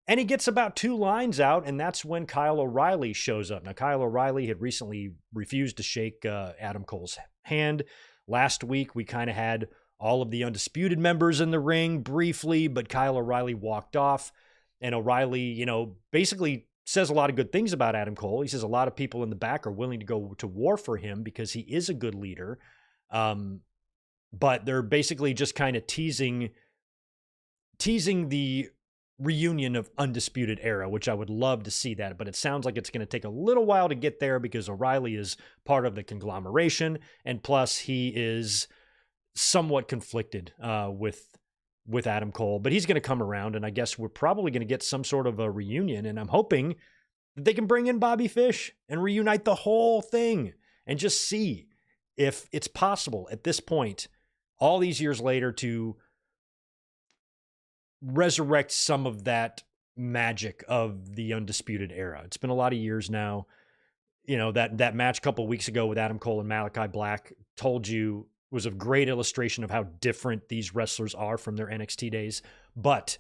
And he gets about 2 lines out, and that's when Kyle O'Reilly shows up. Now, Kyle O'Reilly had recently refused to shake Adam Cole's hand. Last week, we kind of had all of the Undisputed members in the ring briefly, but Kyle O'Reilly walked off. And O'Reilly, basically says a lot of good things about Adam Cole. He says a lot of people in the back are willing to go to war for him because he is a good leader. But they're basically just kind of teasing the reunion of Undisputed Era, which I would love to see that, but it sounds like it's going to take a little while to get there because O'Reilly is part of the conglomeration, and plus he is somewhat conflicted with with Adam Cole, but he's going to come around, and I guess we're probably going to get some sort of a reunion, and I'm hoping that they can bring in Bobby Fish and reunite the whole thing and just see if it's possible at this point, all these years later, to resurrect some of that magic of the Undisputed Era. It's been a lot of years now. You know, that match a couple of weeks ago with Adam Cole and Malachi Black told you was a great illustration of how different these wrestlers are from their NXT days. But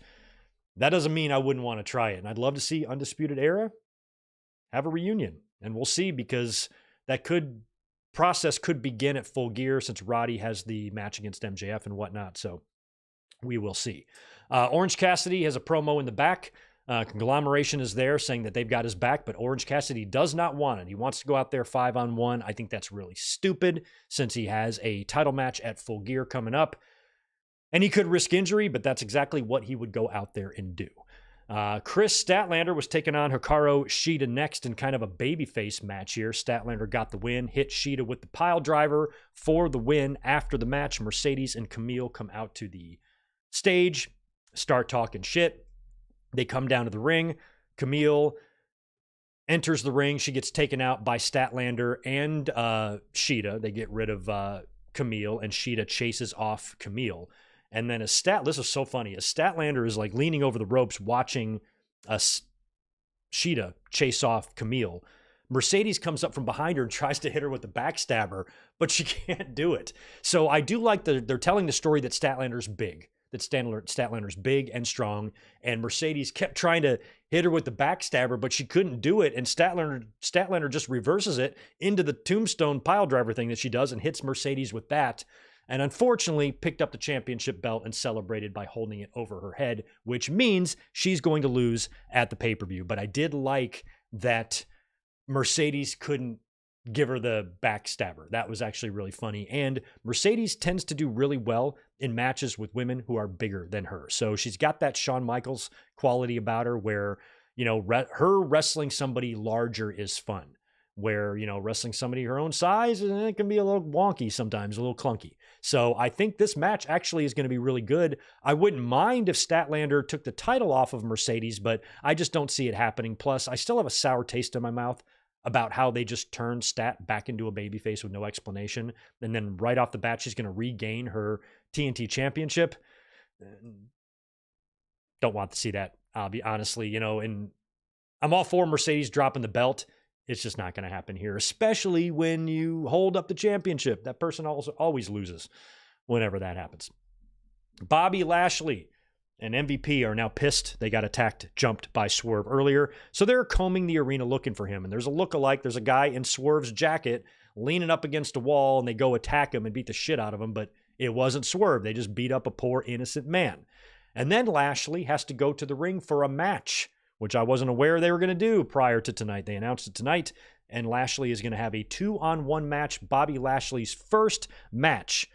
that doesn't mean I wouldn't want to try it. And I'd love to see Undisputed Era have a reunion. And we'll see, because that process could begin at Full Gear, since Roddy has the match against MJF and whatnot. So we will see. Orange Cassidy has a promo in the back. Conglomeration is there saying that they've got his back, but Orange Cassidy does not want it. He wants to go out there 5-on-1. I think that's really stupid, since he has a title match at Full Gear coming up. And he could risk injury, but that's exactly what he would go out there and do. Chris Statlander was taking on Hikaru Shida next in kind of a babyface match here. Statlander got the win, hit Shida with the pile driver for the win. After the match, Mercedes and Camille come out to the stage, start talking shit. They come down to the ring. Camille enters the ring. She gets taken out by Statlander and Shida. They get rid of Camille, and Shida chases off Camille. And then this is so funny. As Statlander is like leaning over the ropes watching Shida chase off Camille, Mercedes comes up from behind her and tries to hit her with the backstabber, but she can't do it. So I do like they're telling the story that Statlander's big. That Statlander's big and strong, and Mercedes kept trying to hit her with the backstabber, but she couldn't do it, and Statlander just reverses it into the tombstone pile driver thing that she does and hits Mercedes with that, and unfortunately picked up the championship belt and celebrated by holding it over her head, which means she's going to lose at the pay-per-view. But I did like that Mercedes couldn't give her the backstabber. That was actually really funny. And Mercedes tends to do really well in matches with women who are bigger than her. So she's got that Shawn Michaels quality about her where, you know, her wrestling somebody larger is fun. Where, you know, wrestling somebody her own size, it can be a little wonky sometimes, a little clunky. So I think this match actually is going to be really good. I wouldn't mind if Statlander took the title off of Mercedes, but I just don't see it happening. Plus, I still have a sour taste in my mouth about how they just turned Stat back into a babyface with no explanation. And then right off the bat, she's going to regain her TNT championship. Don't want to see that, I'll be honestly, you know, and I'm all for Mercedes dropping the belt. It's just not going to happen here, especially when you hold up the championship. That person also always loses whenever that happens. Bobby Lashley and MVP are now pissed. They got jumped by Swerve earlier. So they're combing the arena looking for him. And there's a look-alike. There's a guy in Swerve's jacket leaning up against a wall, and they go attack him and beat the shit out of him. But it wasn't Swerve. They just beat up a poor innocent man. And then Lashley has to go to the ring for a match, which I wasn't aware they were going to do prior to tonight. They announced it tonight, and Lashley is going to have a 2-on-1 match, Bobby Lashley's first match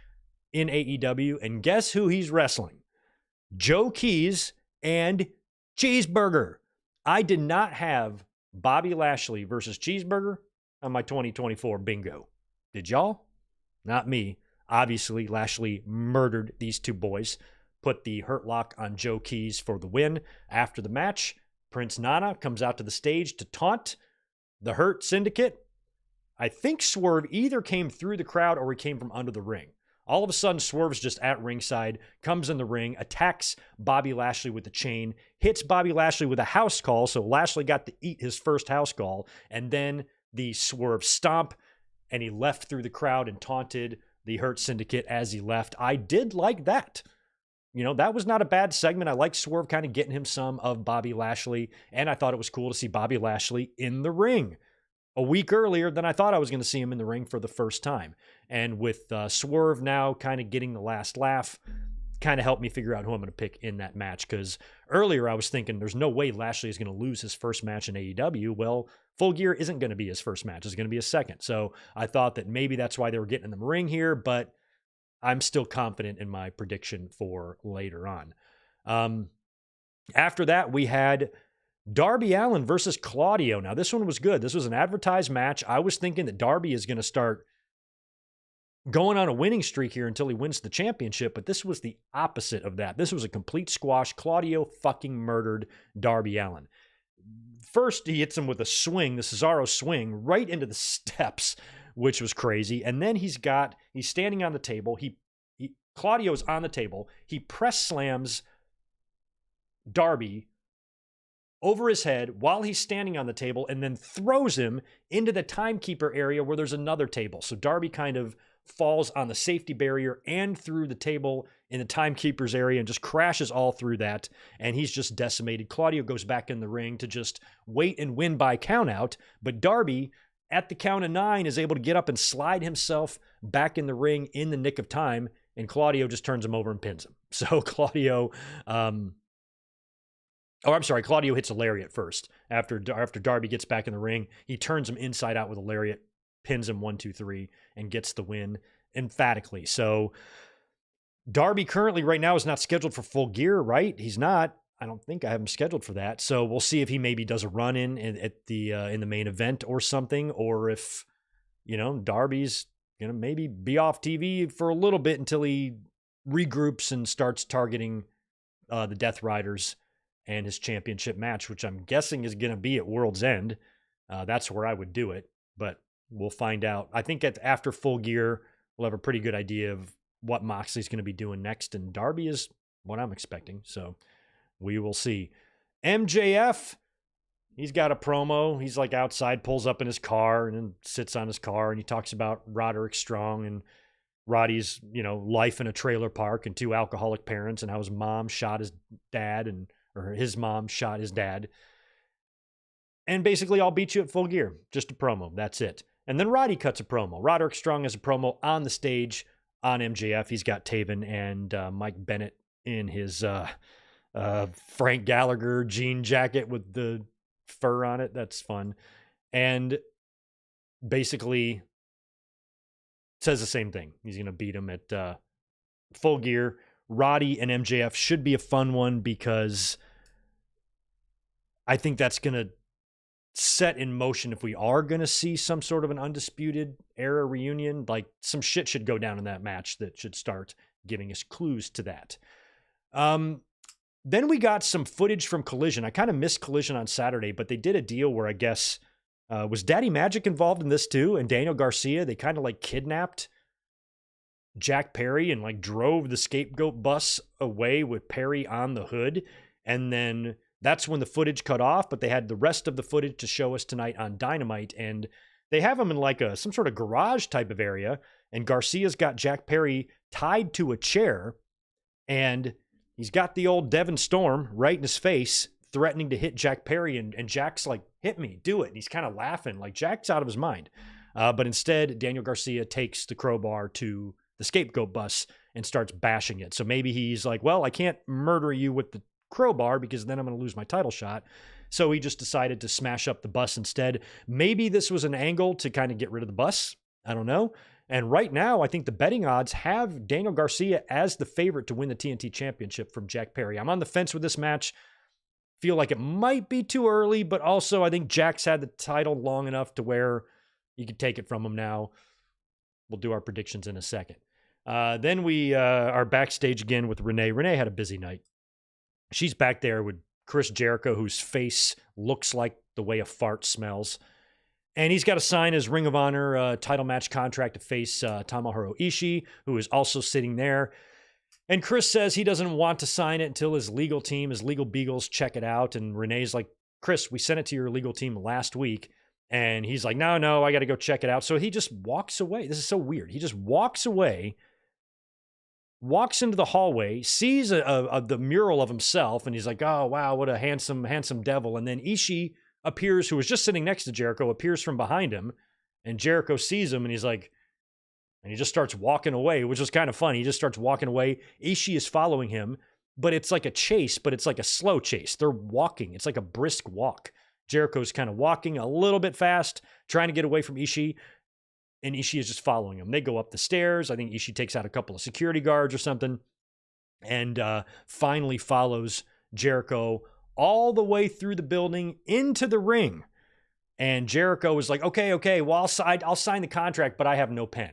in AEW. And guess who he's wrestling? Joe Keys and Cheeseburger. I did not have Bobby Lashley versus Cheeseburger on my 2024 bingo. Did y'all? Not me. Obviously, Lashley murdered these two boys, put the hurt lock on Joe Keys for the win. After the match, Prince Nana comes out to the stage to taunt the Hurt Syndicate. I think Swerve either came through the crowd or he came from under the ring. All of a sudden, Swerve's just at ringside, comes in the ring, attacks Bobby Lashley with the chain, hits Bobby Lashley with a house call, so Lashley got to eat his first house call, and then the Swerve stomp, and he left through the crowd and taunted the Hurt Syndicate as he left. I did like that. You know, that was not a bad segment. I like Swerve kind of getting him some of Bobby Lashley, and I thought it was cool to see Bobby Lashley in the ring a week earlier than I thought I was going to see him in the ring for the first time. And with Swerve now kind of getting the last laugh, kind of helped me figure out who I'm going to pick in that match. Because earlier I was thinking there's no way Lashley is going to lose his first match in AEW. Well, Full Gear isn't going to be his first match. It's going to be his second. So I thought that maybe that's why they were getting in the ring here, but I'm still confident in my prediction for later on. After that, we had Darby Allin versus Claudio. Now, this one was good. This was an advertised match. I was thinking that Darby is going to start going on a winning streak here until he wins the championship, but this was the opposite of that. This was a complete squash. Claudio fucking murdered Darby Allin. First, he hits him with a swing, the Cesaro swing, right into the steps, which was crazy. And then he's standing on the table. Claudio's on the table. He press slams Darby over his head while he's standing on the table and then throws him into the timekeeper area where there's another table. So Darby kind of falls on the safety barrier and through the table in the timekeeper's area and just crashes all through that. And he's just decimated. Claudio goes back in the ring to just wait and win by countout. But Darby, at the count of 9, is able to get up and slide himself back in the ring in the nick of time. And Claudio just turns him over and pins him. So Claudio, Claudio hits a lariat first. After Darby gets back in the ring, he turns him inside out with a lariat, pins him 1, 2, 3, and gets the win emphatically. So Darby currently right now is not scheduled for Full Gear, right? He's not. I don't think I have him scheduled for that. So we'll see if he maybe does a run in the main event or something, or if, Darby's going to maybe be off TV for a little bit until he regroups and starts targeting the Death Riders and his championship match, which I'm guessing is going to be at World's End. That's where I would do it, but we'll find out. I think after Full Gear, we'll have a pretty good idea of what Moxley's going to be doing next, and Darby is what I'm expecting, so we will see. MJF, he's got a promo. He's like outside, pulls up in his car, and then sits on his car, and he talks about Roderick Strong and Roddy's, life in a trailer park and 2 alcoholic parents and how his mom shot his dad or his mom shot his dad. And basically, I'll beat you at Full Gear. Just a promo. That's it. And then Roddy cuts a promo. Roderick Strong has a promo on the stage on MJF. He's got Taven and Mike Bennett in his Frank Gallagher jean jacket with the fur on it. That's fun. And basically says the same thing. He's going to beat him at Full Gear. Roddy and MJF should be a fun one because I think that's going to set in motion if we are going to see some sort of an Undisputed Era reunion. Like, some shit should go down in that match that should start giving us clues to that. Then we got some footage from Collision. I kind of missed Collision on Saturday, but they did a deal where I guess was Daddy Magic involved in this too? And Daniel Garcia, they kind of like kidnapped Jack Perry and like drove the scapegoat bus away with Perry on the hood. And then that's when the footage cut off, but they had the rest of the footage to show us tonight on Dynamite. And they have him in like some sort of garage type of area. And Garcia's got Jack Perry tied to a chair. And he's got the old Devon Storm right in his face, threatening to hit Jack Perry. And Jack's like, hit me, do it. And he's kind of laughing, like Jack's out of his mind. But instead, Daniel Garcia takes the crowbar to the scapegoat bus and starts bashing it. So maybe he's like, well, I can't murder you with the crowbar because then I'm going to lose my title shot. So he just decided to smash up the bus instead. Maybe this was an angle to kind of get rid of the bus. I don't know. And right now, I think the betting odds have Daniel Garcia as the favorite to win the TNT Championship from Jack Perry. I'm on the fence with this match. Feel like it might be too early, but also I think Jack's had the title long enough to where you could take it from him now. We'll do our predictions in a second. Then we are backstage again with Renee. Renee had a busy night. She's back there with Chris Jericho, whose face looks like the way a fart smells. And he's got to sign his Ring of Honor title match contract to face Tomohiro Ishii, who is also sitting there. And Chris says he doesn't want to sign it until his legal team, his legal beagles, check it out. And Renee's like, Chris, we sent it to your legal team last week. And he's like, no, I got to go check it out. So he just walks away. This is so weird. He just walks away, walks into the hallway, sees the mural of himself, and he's like, oh, wow, what a handsome devil. And then Ishii appears, who was just sitting next to Jericho, appears from behind him, and Jericho sees him, and he's like, and he just starts walking away, which is kind of funny. He just starts walking away. Ishii is following him, but it's like a chase, but it's like a slow chase. They're walking. It's like a brisk walk. Jericho's kind of walking a little bit fast, trying to get away from Ishii, and Ishii is just following him. They go up the stairs. I think Ishii takes out a couple of security guards or something, and finally follows Jericho all the way through the building into the ring. And Jericho was like, okay, well, I'll sign the contract, but I have no pen.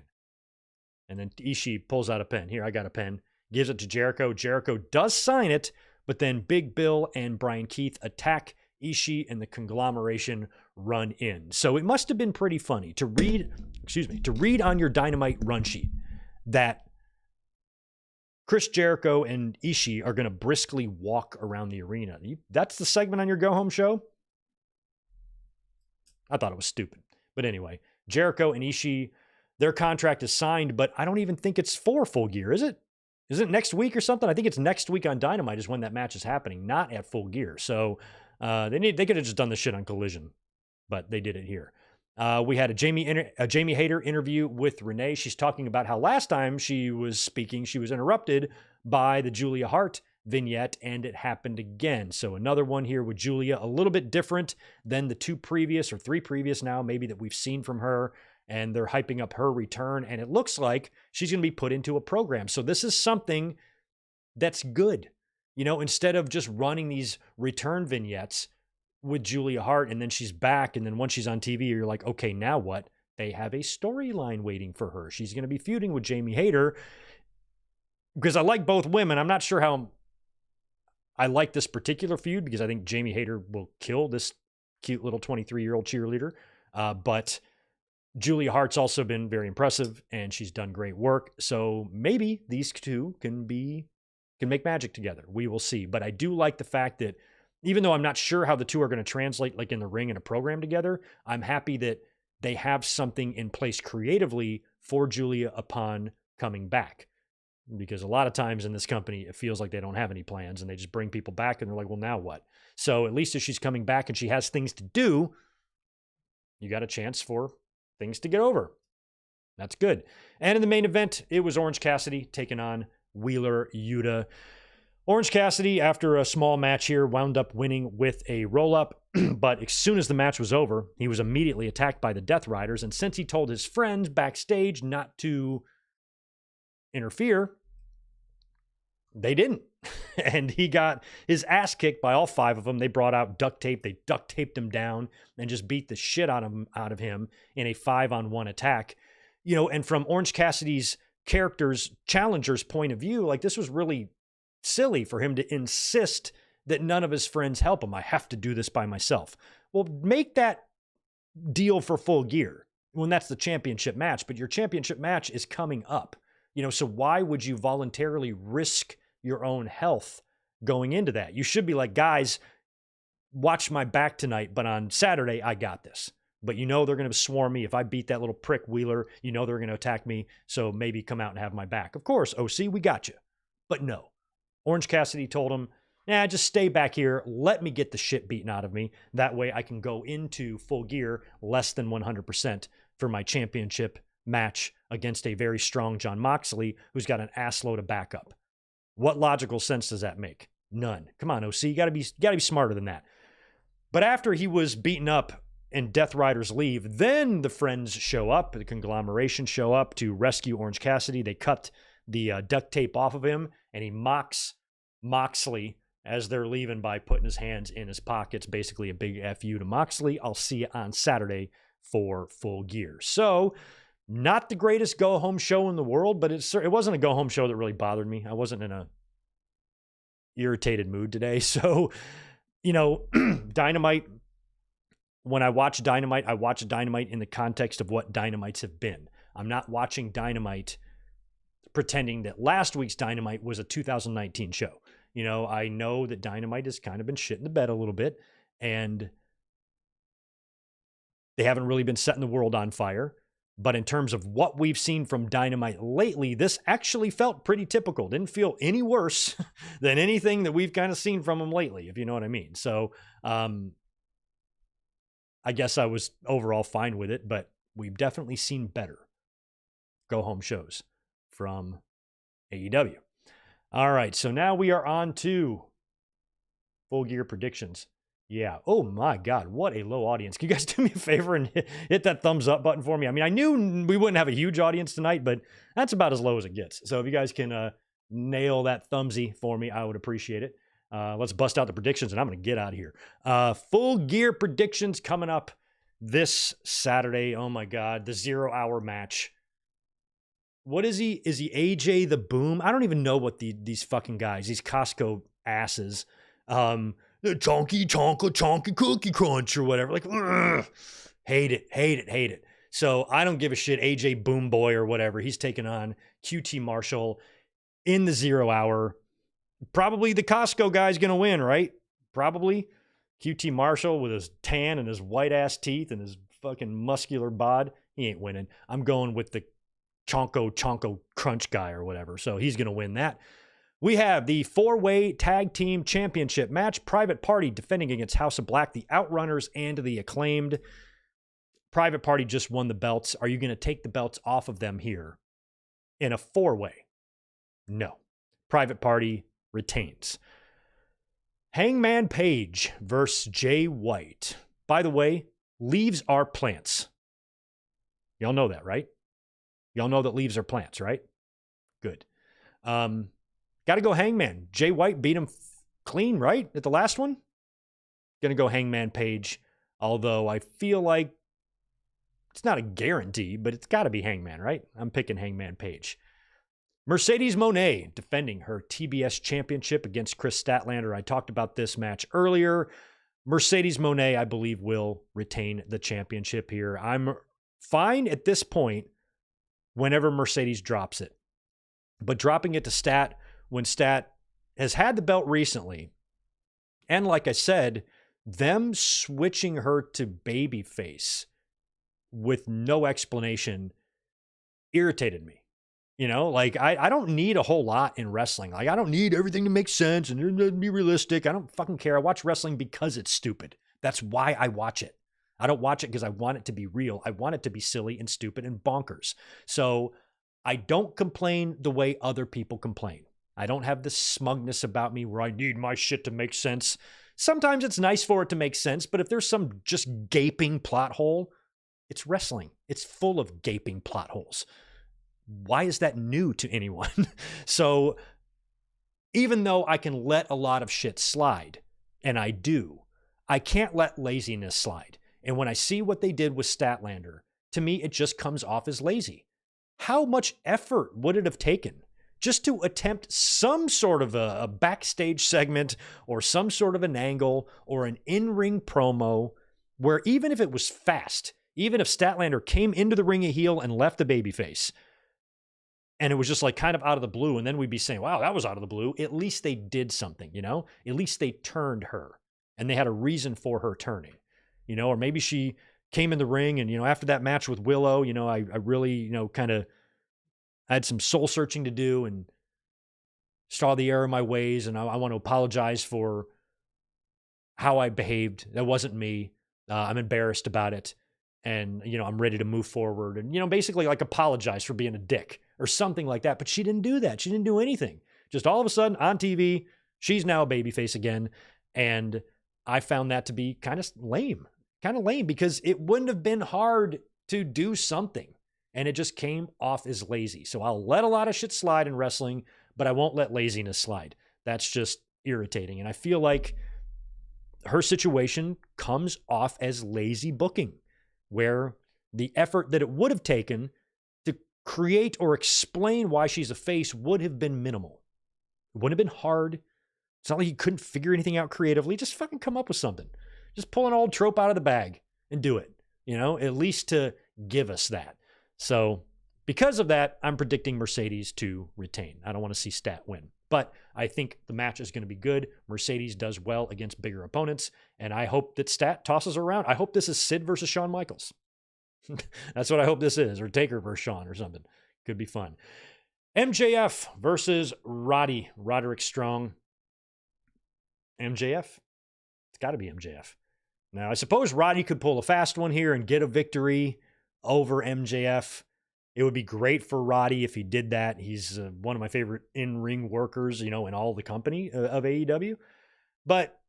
And then Ishii pulls out a pen. Here, I got a pen. Gives it to Jericho. Jericho does sign it, but then Big Bill and Brian Keith attack Ishii, and the conglomeration run in. So it must have been pretty funny to read on your Dynamite run sheet that Chris Jericho and Ishii are going to briskly walk around the arena. That's the segment on your go-home show? I thought it was stupid. But anyway, Jericho and Ishii, their contract is signed, but I don't even think it's for Full Gear, is it? Is it next week or something? I think it's next week on Dynamite is when that match is happening, not at Full Gear. So they could have just done this shit on Collision, but they did it here. We had a Jamie Hayter interview with Renee. She's talking about how last time she was speaking, she was interrupted by the Julia Hart vignette, and it happened again. So another one here with Julia, a little bit different than the three previous now, maybe that we've seen from her, and they're hyping up her return, and it looks like she's going to be put into a program. So this is something that's good. Instead of just running these return vignettes with Julia Hart, and then she's back, and then once she's on TV, you're like, okay, now what? They have a storyline waiting for her. She's going to be feuding with Jamie Hayter, because I like both women. I'm not sure how I like this particular feud, because I think Jamie Hayter will kill this cute little 23-year-old cheerleader. But Julia Hart's also been very impressive, and she's done great work. So maybe these two can make magic together. We will see. But I do like the fact that even though I'm not sure how the two are going to translate like in the ring and a program together, I'm happy that they have something in place creatively for Julia upon coming back. Because a lot of times in this company, it feels like they don't have any plans and they just bring people back and they're like, well, now what? So at least if she's coming back and she has things to do, you got a chance for things to get over. That's good. And in the main event, it was Orange Cassidy taking on Wheeler Yuta. Orange Cassidy, after a small match here, wound up winning with a roll-up, but as soon as the match was over, he was immediately attacked by the Death Riders, and since he told his friends backstage not to interfere, they didn't. And he got his ass kicked by all five of them. They brought out duct tape. They duct taped him down and just beat the shit out of him in a 5-on-1 attack. And from Orange Cassidy's challenger's point of view, like, this was really silly for him to insist that none of his friends help him. I have to do this by myself. Well, make that deal for Full Gear when that's the championship match, but your championship match is coming up. So why would you voluntarily risk your own health going into that? You should be like, guys, watch my back tonight, but on Saturday, I got this. But they're going to swarm me. If I beat that little prick Wheeler, they're going to attack me. So maybe come out and have my back. Of course, OC, we got you. But no. Orange Cassidy told him, just stay back here. Let me get the shit beaten out of me. That way I can go into Full Gear less than 100% for my championship match against a very strong Jon Moxley, who's got an assload of backup. What logical sense does that make? None. Come on, OC, you gotta be smarter than that. But after he was beaten up and Death Riders leave, then the friends show up, the conglomeration show up to rescue Orange Cassidy. They cut the duct tape off of him, and he mocks Moxley as they're leaving by putting his hands in his pockets. Basically a big F you to Moxley. I'll see you on Saturday for Full Gear. So, not the greatest go-home show in the world, but it wasn't a go-home show that really bothered me. I wasn't in a irritated mood today. So, Dynamite, when I watch Dynamite in the context of what Dynamites have been. I'm not watching Dynamite pretending that last week's Dynamite was a 2019 show. I know that Dynamite has kind of been shit in the bed a little bit, and they haven't really been setting the world on fire. But in terms of what we've seen from Dynamite lately, this actually felt pretty typical. Didn't feel any worse than anything that we've kind of seen from them lately, if you know what I mean. So I guess I was overall fine with it, but we've definitely seen better go-home shows from AEW. All right, so now we are on to Full Gear predictions. Yeah. Oh my God, what a low audience. Can you guys do me a favor and hit that thumbs up button for me? I mean, I knew we wouldn't have a huge audience tonight, but that's about as low as it gets. So if you guys can nail that thumbsy for me, I would appreciate it. Let's bust out the predictions, and I'm going to get out of here. Full Gear predictions coming up this Saturday. Oh my God, the 0 hour match. what is he? Is he AJ the Boom? I don't even know what these fucking guys, these Costco asses, the chonky cookie crunch or whatever. Like, ugh, hate it. So I don't give a shit. AJ Boom Boy or whatever. He's taking on QT Marshall in the 0 hour. Probably the Costco guy's going to win, right? Probably. QT Marshall with his tan and his white ass teeth and his fucking muscular bod. He ain't winning. I'm going with the Chonko Crunch guy or whatever. So he's going to win that. We have the 4-way tag team championship match. Private Party defending against House of Black, the Outrunners, and the Acclaimed. Private Party just won the belts. Are you going to take the belts off of them here in a 4-way? No. Private Party retains. Hangman Page versus Jay White. By the way, leaves are plants. Y'all know that, right? Y'all know that leaves are plants, right? Good. Got to go Hangman. Jay White beat him clean, right? At the last one? Going to go Hangman Page. Although I feel like it's not a guarantee, but it's got to be Hangman, right? I'm picking Hangman Page. Mercedes Moné defending her TBS championship against Chris Statlander. I talked about this match earlier. Mercedes Moné, I believe, will retain the championship here. I'm fine at this point whenever Mercedes drops it. But dropping it to Stat when Stat has had the belt recently, and like I said, them switching her to babyface with no explanation irritated me. You know, like I don't need a whole lot in wrestling. Like I don't need everything to make sense and be realistic. I don't fucking care. I watch wrestling because it's stupid. That's why I watch it. I don't watch it because I want it to be real. I want it to be silly and stupid and bonkers. So I don't complain the way other people complain. I don't have this smugness about me where I need my shit to make sense. Sometimes it's nice for it to make sense, but if there's some just gaping plot hole, it's wrestling. It's full of gaping plot holes. Why is that new to anyone? So even though I can let a lot of shit slide, and I do, I can't let laziness slide. And when I see what they did with Statlander, to me, it just comes off as lazy. How much effort would it have taken just to attempt some sort of a backstage segment or some sort of an angle or an in-ring promo where even if it was fast, even if Statlander came into the ring a heel and left the babyface, and it was just like kind of out of the blue, and then we'd be saying, wow, that was out of the blue. At least they did something, you know? At least they turned her, and they had a reason for her turning, you know? Or maybe she came in the ring, and, you know, after that match with Willow, you know, I really, you know, kind of had some soul searching to do and saw the error in my ways, and I want to apologize for how I behaved. That wasn't me. I'm embarrassed about it. And, you know, I'm ready to move forward and, you know, basically like apologize for being a dick or something like that. But she didn't do that. She didn't do anything. Just all of a sudden on TV, she's now a babyface again. And I found that to be kind of lame because it wouldn't have been hard to do something. And it just came off as lazy. So I'll let a lot of shit slide in wrestling, but I won't let laziness slide. That's just irritating. And I feel like her situation comes off as lazy booking, where the effort that it would have taken to create or explain why she's a face would have been minimal. It wouldn't have been hard. It's not like you couldn't figure anything out creatively. Just fucking come up with something. Just pull an old trope out of the bag and do it, you know, at least to give us that. So because of that, I'm predicting Mercedes to retain. I don't want to see Stat win, but I think the match is going to be good. Mercedes does well against bigger opponents, and I hope that Stat tosses her around. I hope this is Sid versus Shawn Michaels. That's what I hope this is, or Taker versus Shawn or something. Could be fun. MJF versus Roderick Strong. MJF. It's got to be MJF. Now, I suppose Roddy could pull a fast one here and get a victory over MJF. It would be great for Roddy if he did that. He's one of my favorite in-ring workers, you know, in all the company of AEW. But,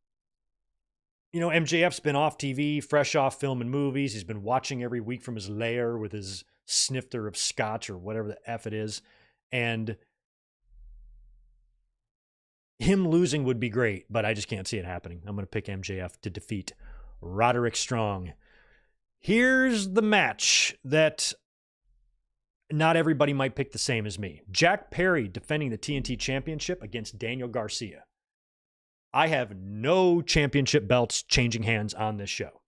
you know, MJF's been off TV, fresh off film and movies. He's been watching every week from his lair with his snifter of scotch or whatever the F it is. And him losing would be great, but I just can't see it happening. I'm going to pick MJF to defeat Roderick Strong. Here's the match that not everybody might pick the same as me. Jack Perry defending the TNT Championship against Daniel Garcia. I have no championship belts changing hands on this show,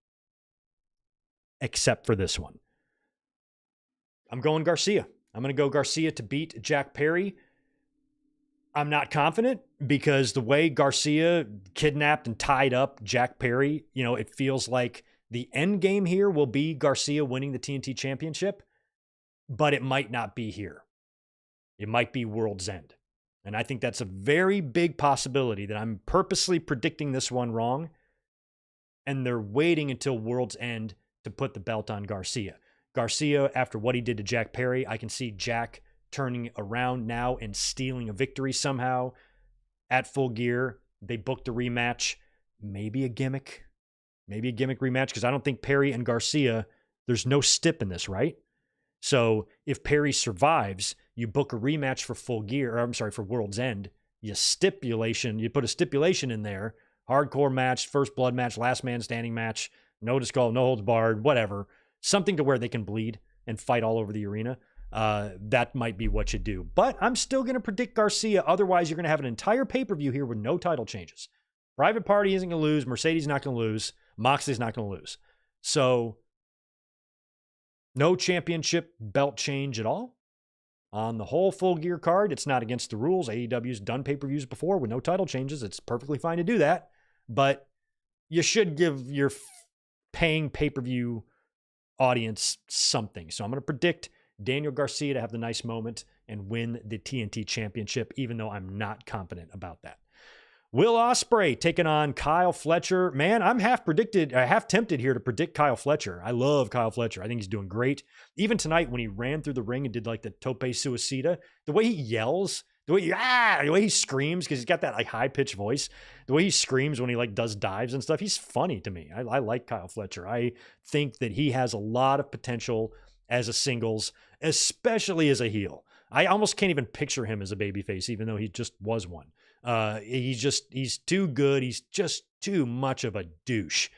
except for this one. I'm going Garcia. I'm going to go Garcia to beat Jack Perry. I'm not confident because the way Garcia kidnapped and tied up Jack Perry, it feels like the end game here will be Garcia winning the TNT Championship, but it might not be here. It might be World's End. And I think that's a very big possibility that I'm purposely predicting this one wrong. And they're waiting until World's End to put the belt on Garcia. Garcia, after what he did to Jack Perry, I can see Jack turning around now and stealing a victory somehow at Full Gear. They booked a rematch, maybe a gimmick rematch, because I don't think Perry and Garcia, there's no stip in this, right? So if Perry survives, you book a rematch for Full Gear, or I'm sorry, for World's End. You put a stipulation in there, hardcore match, first blood match, last man standing match, no disqual, no holds barred, whatever, something to where they can bleed and fight all over the arena. That might be what you do. But I'm still going to predict Garcia. Otherwise, you're going to have an entire pay-per-view here with no title changes. Private Party isn't going to lose. Mercedes not going to lose. Moxley's not going to lose. So no championship belt change at all. On the whole Full Gear card, it's not against the rules. AEW's done pay-per-views before with no title changes. It's perfectly fine to do that. But you should give your paying pay-per-view audience something. So I'm going to predict Daniel Garcia to have the nice moment and win the TNT Championship, even though I'm not confident about that. Will Ospreay taking on Kyle Fletcher. Man, I'm half tempted here to predict Kyle Fletcher. I love Kyle Fletcher. I think he's doing great. Even tonight when he ran through the ring and did like the tope suicida, the way he yells, the way he screams, because he's got that like high-pitched voice, the way he screams when he like does dives and stuff, he's funny to me. I like Kyle Fletcher. I think that he has a lot of potential as a singles, especially as a heel. I almost can't even picture him as a babyface, even though he just was one. He's too good. He's just too much of a douche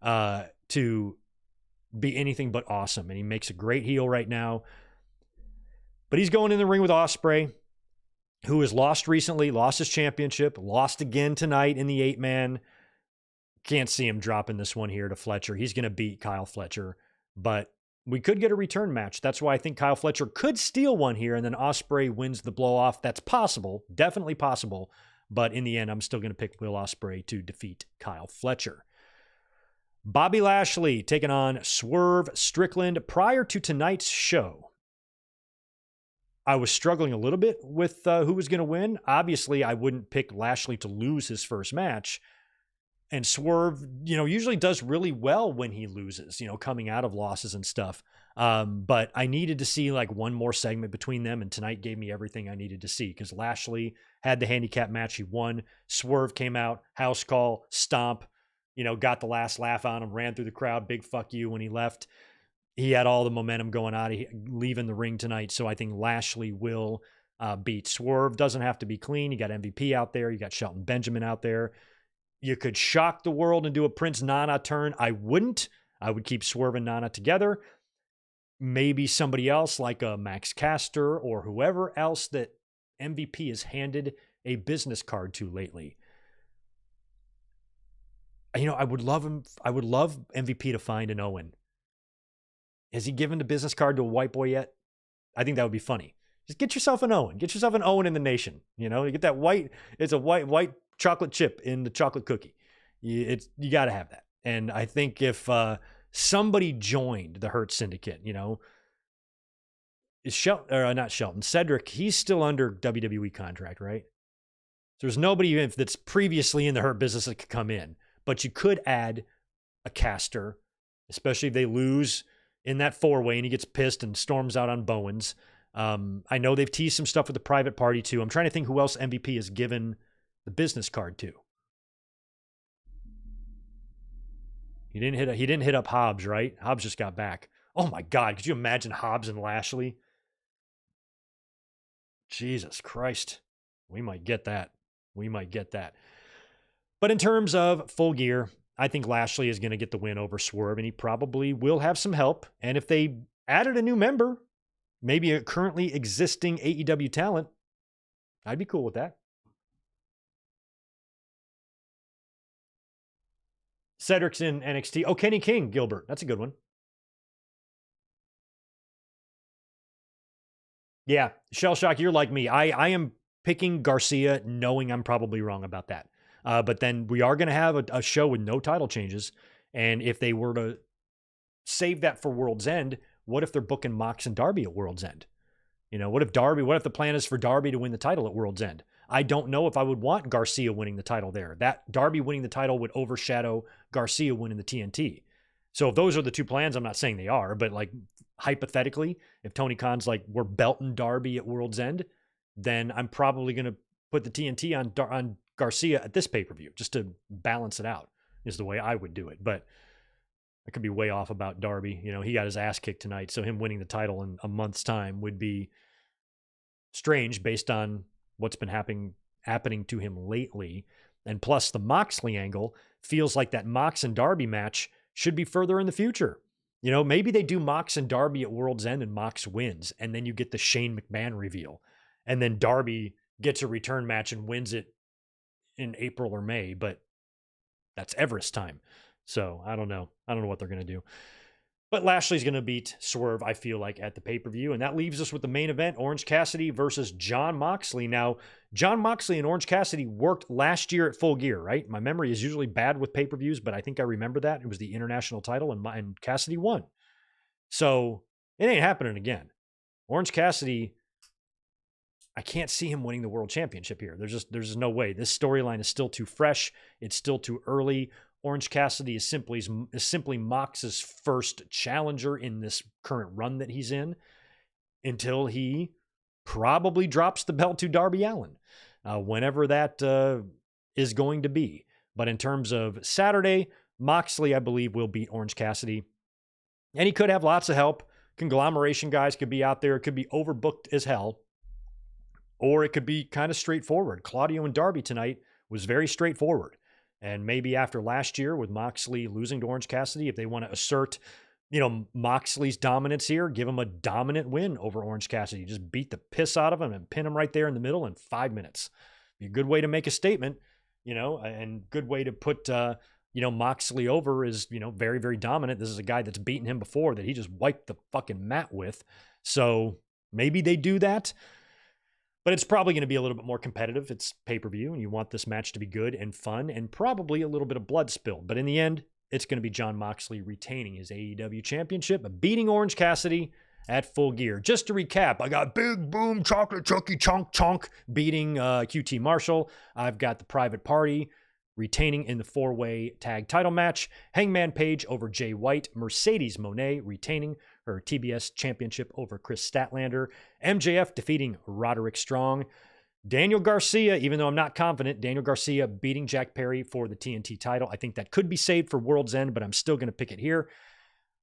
to be anything but awesome. And he makes a great heel right now. But he's going in the ring with Ospreay, who has lost recently, lost his championship, lost again tonight in the 8-man. Can't see him dropping this one here to Fletcher. He's going to beat Kyle Fletcher, but we could get a return match. That's why I think Kyle Fletcher could steal one here, and then Ospreay wins the blow-off. That's possible, definitely possible. But in the end, I'm still going to pick Will Ospreay to defeat Kyle Fletcher. Bobby Lashley taking on Swerve Strickland. Prior to tonight's show, I was struggling a little bit with who was going to win. Obviously, I wouldn't pick Lashley to lose his first match. And Swerve, usually does really well when he loses, coming out of losses and stuff. But I needed to see like one more segment between them, and tonight gave me everything I needed to see because Lashley had the handicap match. He won. Swerve came out, house call, stomp, got the last laugh on him, ran through the crowd, big fuck you when he left. He had all the momentum going out of leaving the ring tonight. So I think Lashley will beat Swerve. Doesn't have to be clean. You got MVP out there. You got Shelton Benjamin out there. You could shock the world and do a Prince Nana turn. I wouldn't. I would keep Swerve and Nana together. Maybe somebody else like a Max Caster or whoever else that MVP has handed a business card to lately. I would love him. I would love MVP to find an Owen. Has he given the business card to a white boy yet? I think that would be funny. Just get yourself an Owen. Get yourself an Owen in the nation. You get that white. It's a white chocolate chip in the chocolate cookie. You got to have that. And I think if somebody joined the Hurt Syndicate, is not Shelton, Cedric, he's still under WWE contract, right? So there's nobody that's previously in the Hurt business that could come in, but you could add a Caster, especially if they lose in that 4-way and he gets pissed and storms out on Bowens. I know they've teased some stuff with the Private Party too. I'm trying to think who else MVP has given the business card to. He didn't hit up Hobbs, right? Hobbs just got back. Oh my God, could you imagine Hobbs and Lashley? Jesus Christ. We might get that. But in terms of Full Gear, I think Lashley is going to get the win over Swerve, and he probably will have some help. And if they added a new member, maybe a currently existing AEW talent. I'd be cool with that. Cedric's in NXT. Oh, Kenny King, Gilbert. That's a good one. Yeah, Shell Shock, you're like me. I am picking Garcia knowing I'm probably wrong about that. But then we are going to have a show with no title changes. And if they were to save that for World's End, what if they're booking Mox and Darby at World's End? What if the plan is for Darby to win the title at World's End? I don't know if I would want Garcia winning the title there. That Darby winning the title would overshadow Garcia winning the TNT. So if those are the two plans, I'm not saying they are, but like hypothetically, if Tony Khan's like, we're belting Darby at World's End, then I'm probably going to put the TNT on Garcia at this pay-per-view just to balance it out is the way I would do it. But I could be way off about Darby. He got his ass kicked tonight. So him winning the title in a month's time would be strange based on what's been happening to him lately. And plus the Moxley angle feels like that Mox and Darby match should be further in the future. Maybe they do Mox and Darby at World's End and Mox wins. And then you get the Shane McMahon reveal. And then Darby gets a return match and wins it in April or May. But that's Everest time. So I don't know. I don't know what they're going to do. But Lashley's going to beat Swerve, I feel like, at the pay-per-view. And that leaves us with the main event, Orange Cassidy versus Jon Moxley. Now, Jon Moxley and Orange Cassidy worked last year at Full Gear, right? My memory is usually bad with pay-per-views, but I think I remember that. It was the international title, and Cassidy won. So it ain't happening again. Orange Cassidy, I can't see him winning the world championship here. There's just no way. This storyline is still too fresh. It's still too early. Orange Cassidy is simply Mox's first challenger in this current run that he's in until he probably drops the belt to Darby Allin, whenever that is going to be. But in terms of Saturday, Moxley, I believe, will beat Orange Cassidy. And he could have lots of help. Conglomeration guys could be out there. It could be overbooked as hell. Or it could be kind of straightforward. Claudio and Darby tonight was very straightforward. And maybe after last year with Moxley losing to Orange Cassidy, if they want to assert, Moxley's dominance here, give him a dominant win over Orange Cassidy. Just beat the piss out of him and pin him right there in the middle in 5 minutes. Be a good way to make a statement, and good way to put, Moxley over is, very, very dominant. This is a guy that's beaten him before that he just wiped the fucking mat with. So maybe they do that. But it's probably going to be a little bit more competitive. It's pay-per-view, and you want this match to be good and fun and probably a little bit of blood spilled. But in the end, it's going to be Jon Moxley retaining his AEW championship, beating Orange Cassidy at Full Gear. Just to recap, I got Big Boom Chocolate Chucky Chunk Chunk beating QT Marshall. I've got the Private Party retaining in the 4-way tag title match. Hangman Page over Jay White. Mercedes Moné retaining her TBS championship over Chris Statlander. MJF defeating Roderick Strong. Daniel Garcia, even though I'm not confident, Daniel Garcia beating Jack Perry for the TNT title. I think that could be saved for World's End, but I'm still going to pick it here.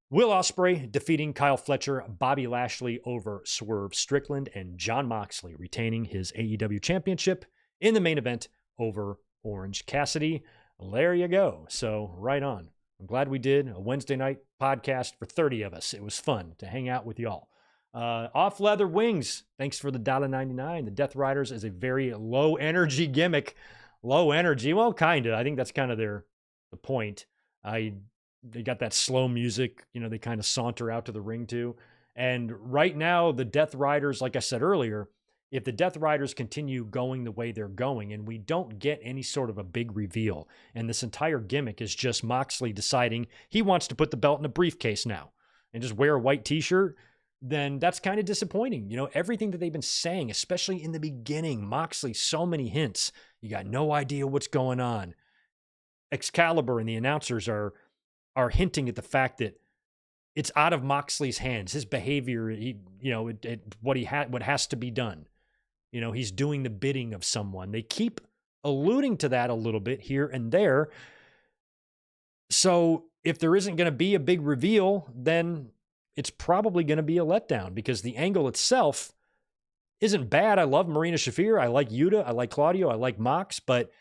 Will Ospreay defeating Kyle Fletcher, Bobby Lashley over Swerve Strickland, and Jon Moxley retaining his AEW championship in the main event over Orange Cassidy. There you go. So right on. I'm glad we did a Wednesday night podcast for 30 of us. It was fun to hang out with y'all. Off Leather Wings, thanks for the $1.99. The Death Riders is a very low energy gimmick. Low energy, well, kind of. I think that's kind of the point. They got that slow music, they kind of saunter out to the ring to. And right now, the Death Riders, like I said earlier, if the Death Riders continue going the way they're going and we don't get any sort of a big reveal, and this entire gimmick is just Moxley deciding he wants to put the belt in a briefcase now and just wear a white t-shirt, then that's kind of disappointing. Everything that they've been saying, especially in the beginning, Moxley, so many hints. You got no idea what's going on. Excalibur and the announcers are hinting at the fact that it's out of Moxley's hands. His behavior, what has to be done. He's doing the bidding of someone. They keep alluding to that a little bit here and there. So if there isn't going to be a big reveal, then it's probably going to be a letdown because the angle itself isn't bad. I love Marina Shafir. I like Yuta. I like Claudio. I like Mox. But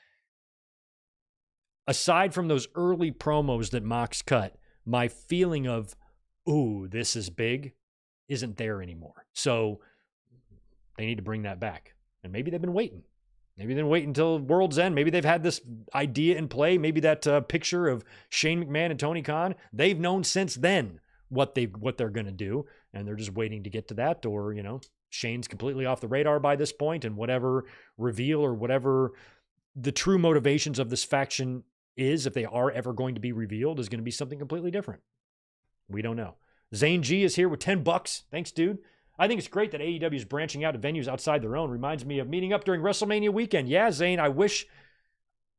aside from those early promos that Mox cut, my feeling of, ooh, this is big, isn't there anymore. So they need to bring that back. And maybe they've been waiting. Maybe they'll wait until World's End. Maybe they've had this idea in play. Maybe that picture of Shane McMahon and Tony Khan, they've known since then what they're going to do, and they're just waiting to get to that. Or, Shane's completely off the radar by this point, and whatever reveal or whatever the true motivations of this faction is, if they are ever going to be revealed, is going to be something completely different. We don't know. Zane G is here with $10. Thanks, dude. I think it's great that AEW is branching out to venues outside their own. Reminds me of meeting up during WrestleMania weekend. Yeah, Zane, I wish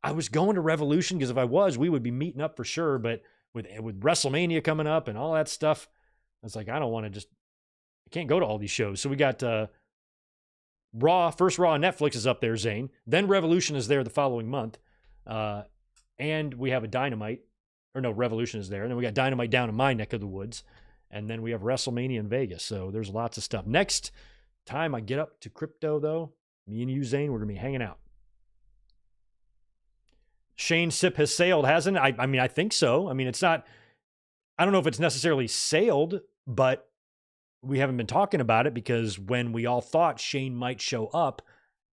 I was going to Revolution, because if I was, we would be meeting up for sure. But with WrestleMania coming up and all that stuff, I was like, I don't want to I can't go to all these shows. So we got Raw, first Raw on Netflix is up there, Zane. Then Revolution is there the following month. And we have a Dynamite. Or no, Revolution is there. And then we got Dynamite down in my neck of the woods. And then we have WrestleMania in Vegas. So there's lots of stuff. Next time I get up to crypto, though, me and you, Zane, we're going to be hanging out. Shane Sip has sailed, hasn't it? I mean, I think so. I mean, it's not, I don't know if it's necessarily sailed, but we haven't been talking about it, because when we all thought Shane might show up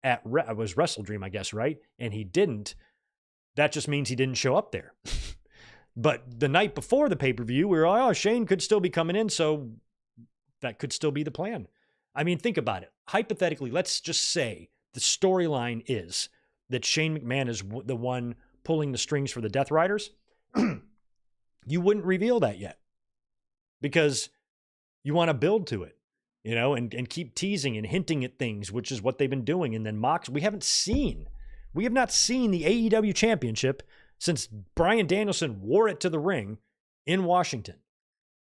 at, it was Wrestle Dream, I guess, right? And he didn't. That just means he didn't show up there. But the night before the pay-per-view, we were like, oh, Shane could still be coming in, so that could still be the plan. I mean, think about it. Hypothetically, let's just say the storyline is that Shane McMahon is the one pulling the strings for the Death Riders. You wouldn't reveal that yet, because you want to build to it, and keep teasing and hinting at things, which is what they've been doing. And then Mox, we have not seen the AEW Championship since Bryan Danielson wore it to the ring in Washington.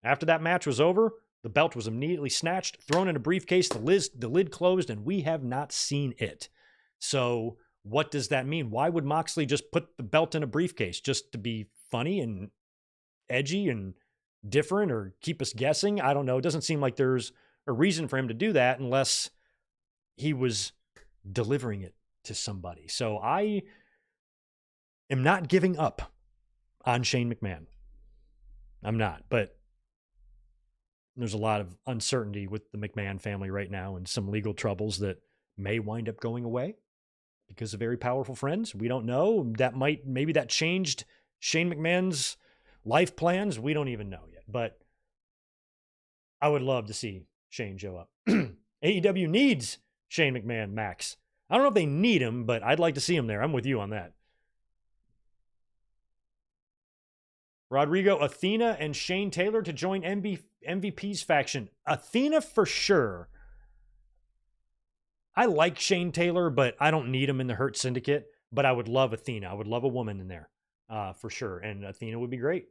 After that match was over, the belt was immediately snatched, thrown in a briefcase, the lid closed, and we have not seen it. So what does that mean? Why would Moxley just put the belt in a briefcase? Just to be funny and edgy and different, or keep us guessing? I don't know. It doesn't seem like there's a reason for him to do that unless he was delivering it to somebody. So I am not giving up on Shane McMahon. I'm not, but there's a lot of uncertainty with the McMahon family right now, and some legal troubles that may wind up going away because of very powerful friends. We don't know. Maybe that changed Shane McMahon's life plans. We don't even know yet, but I would love to see Shane show up. AEW needs Shane McMahon, Max. I don't know if they need him, but I'd like to see him there. I'm with you on that. Rodrigo, Athena and Shane Taylor to join MVP's faction. Athena for sure. I like Shane Taylor, but I don't need him in the Hurt Syndicate. But I would love Athena. I would love a woman in there for sure. And Athena would be great.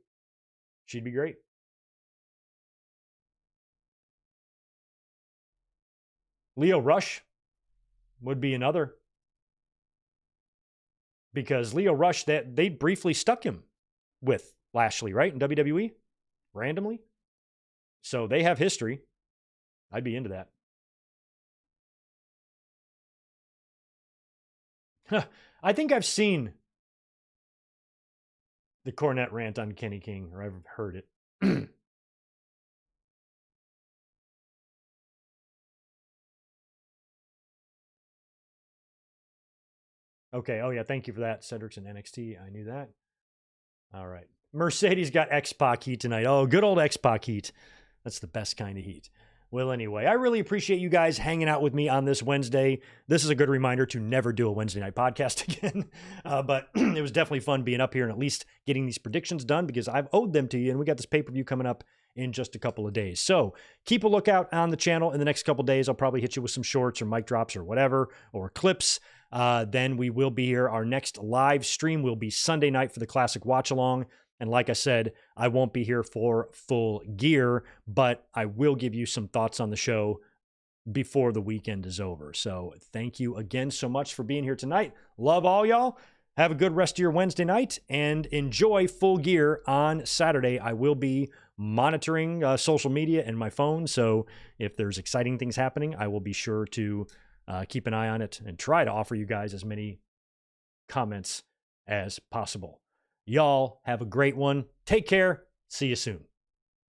She'd be great. Leo Rush would be another. Because Leo Rush, they briefly stuck him with Lashley, right? In WWE? Randomly? So they have history. I'd be into that. I think I've seen the Cornette rant on Kenny King, or I've heard it. Okay. Oh, yeah. Thank you for that. Cedric's in NXT. I knew that. All right. Mercedes got X-Pac heat tonight. Oh, good old X-Pac heat. That's the best kind of heat. Well, anyway, I really appreciate you guys hanging out with me on this Wednesday. This is a good reminder to never do a Wednesday night podcast again. But it was definitely fun being up here and at least getting these predictions done, because I've owed them to you. And we got this pay-per-view coming up in just a couple of days. So keep a lookout on the channel in the next couple of days. I'll probably hit you with some shorts or mic drops or whatever, or clips. Then we will be here. Our next live stream will be Sunday night for the Classic Watch Along. And like I said, I won't be here for Full Gear, but I will give you some thoughts on the show before the weekend is over. So thank you again so much for being here tonight. Love all y'all. Have a good rest of your Wednesday night and enjoy Full Gear on Saturday. I will be monitoring social media and my phone. So if there's exciting things happening, I will be sure to keep an eye on it and try to offer you guys as many comments as possible. Y'all have a great one. Take care. See you soon.